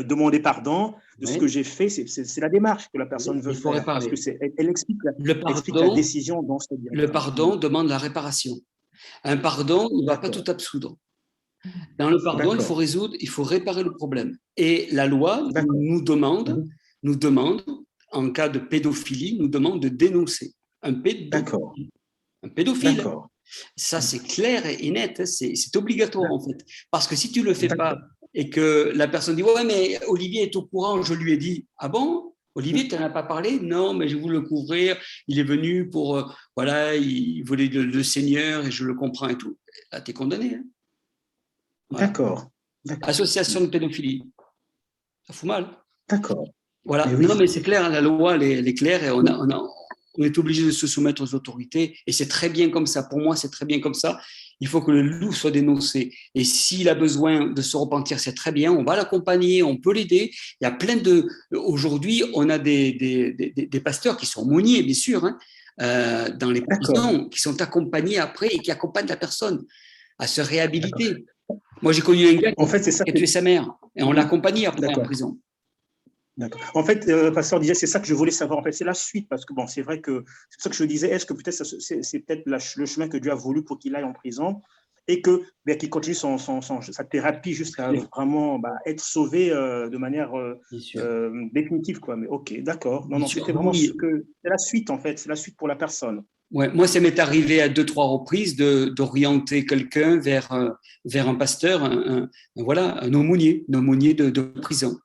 demander pardon de ce que j'ai fait. C'est la démarche que la personne veut faire. Parce que elle explique la décision dans cette direction. Le pardon demande la réparation. Un pardon ne va pas tout absoudre. Dans le pardon, il faut réparer le problème. Et la loi nous demande, en cas de pédophilie, nous demande de dénoncer un pédophile. Un pédophile. Ça, c'est clair et net. C'est obligatoire, en fait. Parce que si tu ne le fais pas et que la personne dit « Ouais, mais Olivier est au courant, je lui ai dit. » Ah bon? Olivier, tu n'en as pas parlé? Non, mais je voulais le couvrir. Il est venu pour… il voulait le Seigneur et je le comprends et tout. Là, tu es condamné. Hein. Voilà. D'accord. Association de pédophilie. Ça fout mal. D'accord. Voilà. Mais oui. Non, mais c'est clair, la loi, elle est claire et on est obligé de se soumettre aux autorités et c'est très bien comme ça. Pour moi, c'est très bien comme ça. Il faut que le loup soit dénoncé. Et s'il a besoin de se repentir, c'est très bien. On va l'accompagner, on peut l'aider. Il y a plein de… Aujourd'hui, on a des pasteurs qui sont aumôniers, bien sûr, dans les prisons, qui sont accompagnés après et qui accompagnent la personne à se réhabiliter. Moi, j'ai connu un gars qui a tué sa mère et on l'a accompagné après en prison. D'accord. En fait, pasteur disait, c'est ça que je voulais savoir. En fait, c'est la suite, parce que bon, c'est vrai que c'est ça que je disais. Est-ce que peut-être c'est peut-être le chemin que Dieu a voulu pour qu'il aille en prison et qu'il continue sa thérapie jusqu'à vraiment être sauvé de manière définitive, quoi. Mais ok, d'accord. Non, c'était vraiment c'est la suite en fait. C'est la suite pour la personne. Ouais, moi, ça m'est arrivé à 2-3 reprises d'orienter quelqu'un vers un pasteur, un aumônier de prison.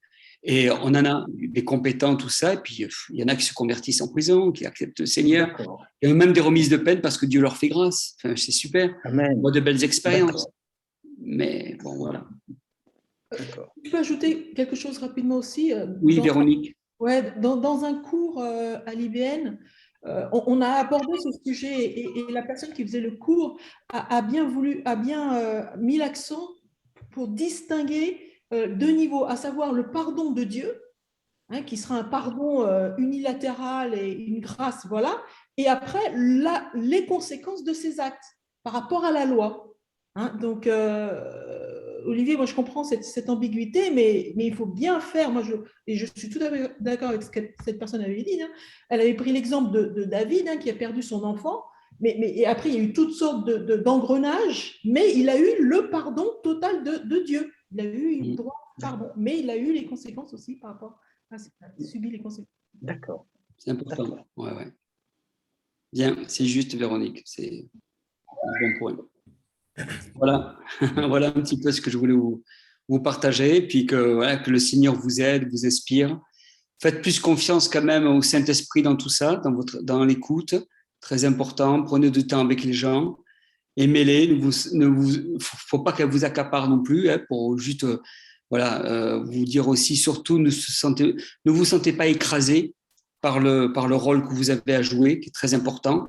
Et on en a des compétents, tout ça, et puis il y en a qui se convertissent en prison, qui acceptent le Seigneur. Il y a même des remises de peine parce que Dieu leur fait grâce. Enfin, c'est super. Amen. Moi, de belles expériences. Mais bon, voilà. Je peux ajouter quelque chose rapidement aussi. Oui, Véronique. Dans un cours à l'IBN, on a abordé ce sujet et la personne qui faisait le cours a bien mis l'accent pour distinguer 2 niveaux, à savoir le pardon de Dieu, qui sera un pardon unilatéral et une grâce, voilà, et après les conséquences de ces actes par rapport à la loi. Hein. Donc, Olivier, moi, je comprends cette ambiguïté, mais il faut bien faire. Et je suis tout à fait d'accord avec ce que cette personne avait dit. Hein. Elle avait pris l'exemple de David, hein, qui a perdu son enfant, et après, il y a eu toutes sortes d'engrenages, mais il a eu le pardon total de Dieu. Il a eu le droit au pardon, mais il a eu les conséquences aussi par rapport à ce qu'il a subi les conséquences. D'accord. C'est important. Ouais, ouais. Bien, c'est juste, Véronique. C'est un bon point. Voilà. Voilà un petit peu ce que je voulais vous partager. Puis que le Seigneur vous aide, vous inspire. Faites plus confiance quand même au Saint-Esprit dans tout ça, dans l'écoute. Très important. Prenez du temps avec les gens. Aimez-les. Faut pas qu'elles vous accaparent non plus, hein, pour juste vous dire aussi, surtout, ne vous sentez pas écrasé par le rôle que vous avez à jouer, qui est très important.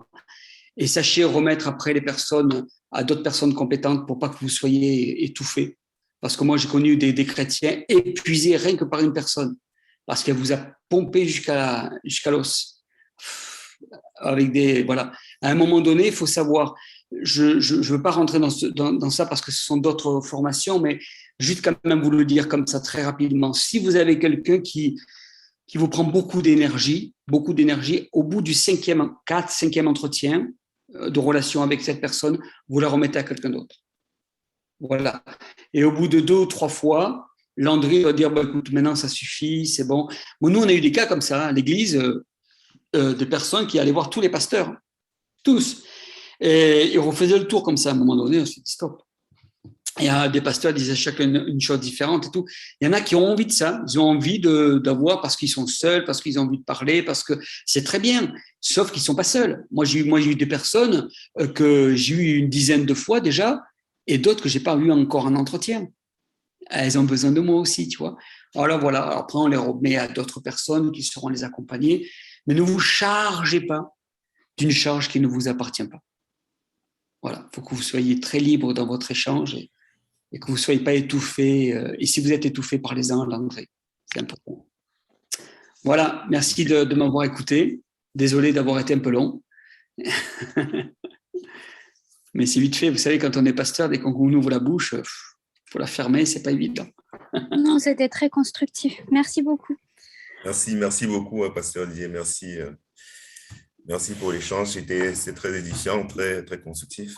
Et sachez remettre après les personnes à d'autres personnes compétentes pour pas que vous soyez étouffés. Parce que moi, j'ai connu des chrétiens épuisés rien que par une personne, parce qu'elle vous a pompé jusqu'à l'os. Voilà. À un moment donné, il faut savoir, je veux pas rentrer dans ça parce que ce sont d'autres formations, mais juste quand même vous le dire comme ça très rapidement. Si vous avez quelqu'un qui vous prend beaucoup d'énergie, au bout du cinquième entretien de relation avec cette personne, vous la remettez à quelqu'un d'autre. Voilà. Et au bout de 2 ou 3 fois, Landry va dire, écoute, maintenant ça suffit, c'est bon. Nous, on a eu des cas comme ça à l'église, de personnes qui allaient voir tous les pasteurs, tous. Et ils refaisaient le tour comme ça. À un moment donné, on s'est dit, stop. Il y a des pasteurs qui disaient chacun une chose différente et tout. Il y en a qui ont envie de ça. Ils ont envie d'avoir parce qu'ils sont seuls, parce qu'ils ont envie de parler, parce que c'est très bien. Sauf qu'ils ne sont pas seuls. Moi, j'ai eu des personnes que j'ai eu une dizaine de fois déjà et d'autres que je n'ai pas eu encore en entretien. Elles ont besoin de moi aussi, tu vois. Alors voilà. Après, on les remet à d'autres personnes qui seront les accompagner. Mais ne vous chargez pas d'une charge qui ne vous appartient pas. Voilà. Il faut que vous soyez très libre dans votre échange et que vous ne soyez pas étouffé. Et si vous êtes étouffé, parlez-en à l'André. C'est important. Voilà, merci de m'avoir écouté. Désolé d'avoir été un peu long. Mais c'est vite fait. Vous savez, quand on est pasteur, dès qu'on ouvre la bouche, il faut la fermer, c'est pas évident. Non, c'était très constructif. Merci beaucoup. Merci beaucoup, Pasteur Didier. Merci pour l'échange. C'est très édifiant, très, très constructif.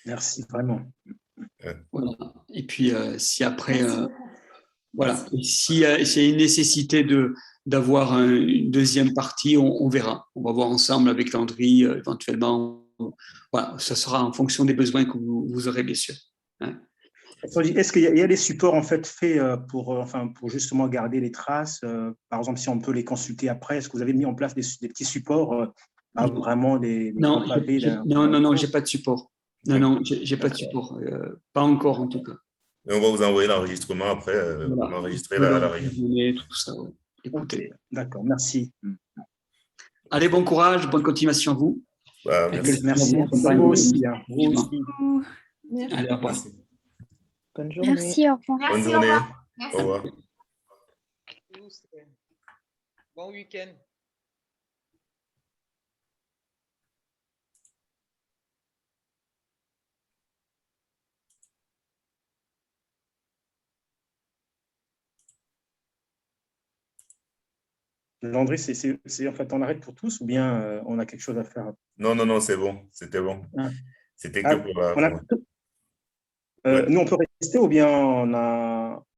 Merci, vraiment. Voilà. Et puis, si après, voilà, s'il y a une nécessité d'avoir une deuxième partie, on verra. On va voir ensemble avec Landry, éventuellement. Voilà, ça sera en fonction des besoins que vous aurez, bien sûr. Hein. Est-ce qu'il y a des supports en fait faits pour justement garder les traces? Par exemple, si on peut les consulter après, est-ce que vous avez mis en place des petits supports vraiment des Non, j'ai pas de support. Non, j'ai pas de support. Pas encore, en tout cas. Et on va vous envoyer l'enregistrement après. Voilà. On va enregistrer la réunion. Tout ça, ouais. Écoutez. Okay. D'accord, merci. Allez, bon courage, bonne continuation à vous. Merci. Vous aussi. Vous aussi. Merci. Allez, au revoir. Bonne journée. Merci, au revoir. Bonne journée. Au revoir. Bon week-end. Landry, en fait, on arrête pour tous ou bien on a quelque chose à faire? Non, c'est bon. C'était bon. Ah. C'était que pour la... Nous, on peut rester ou bien on a...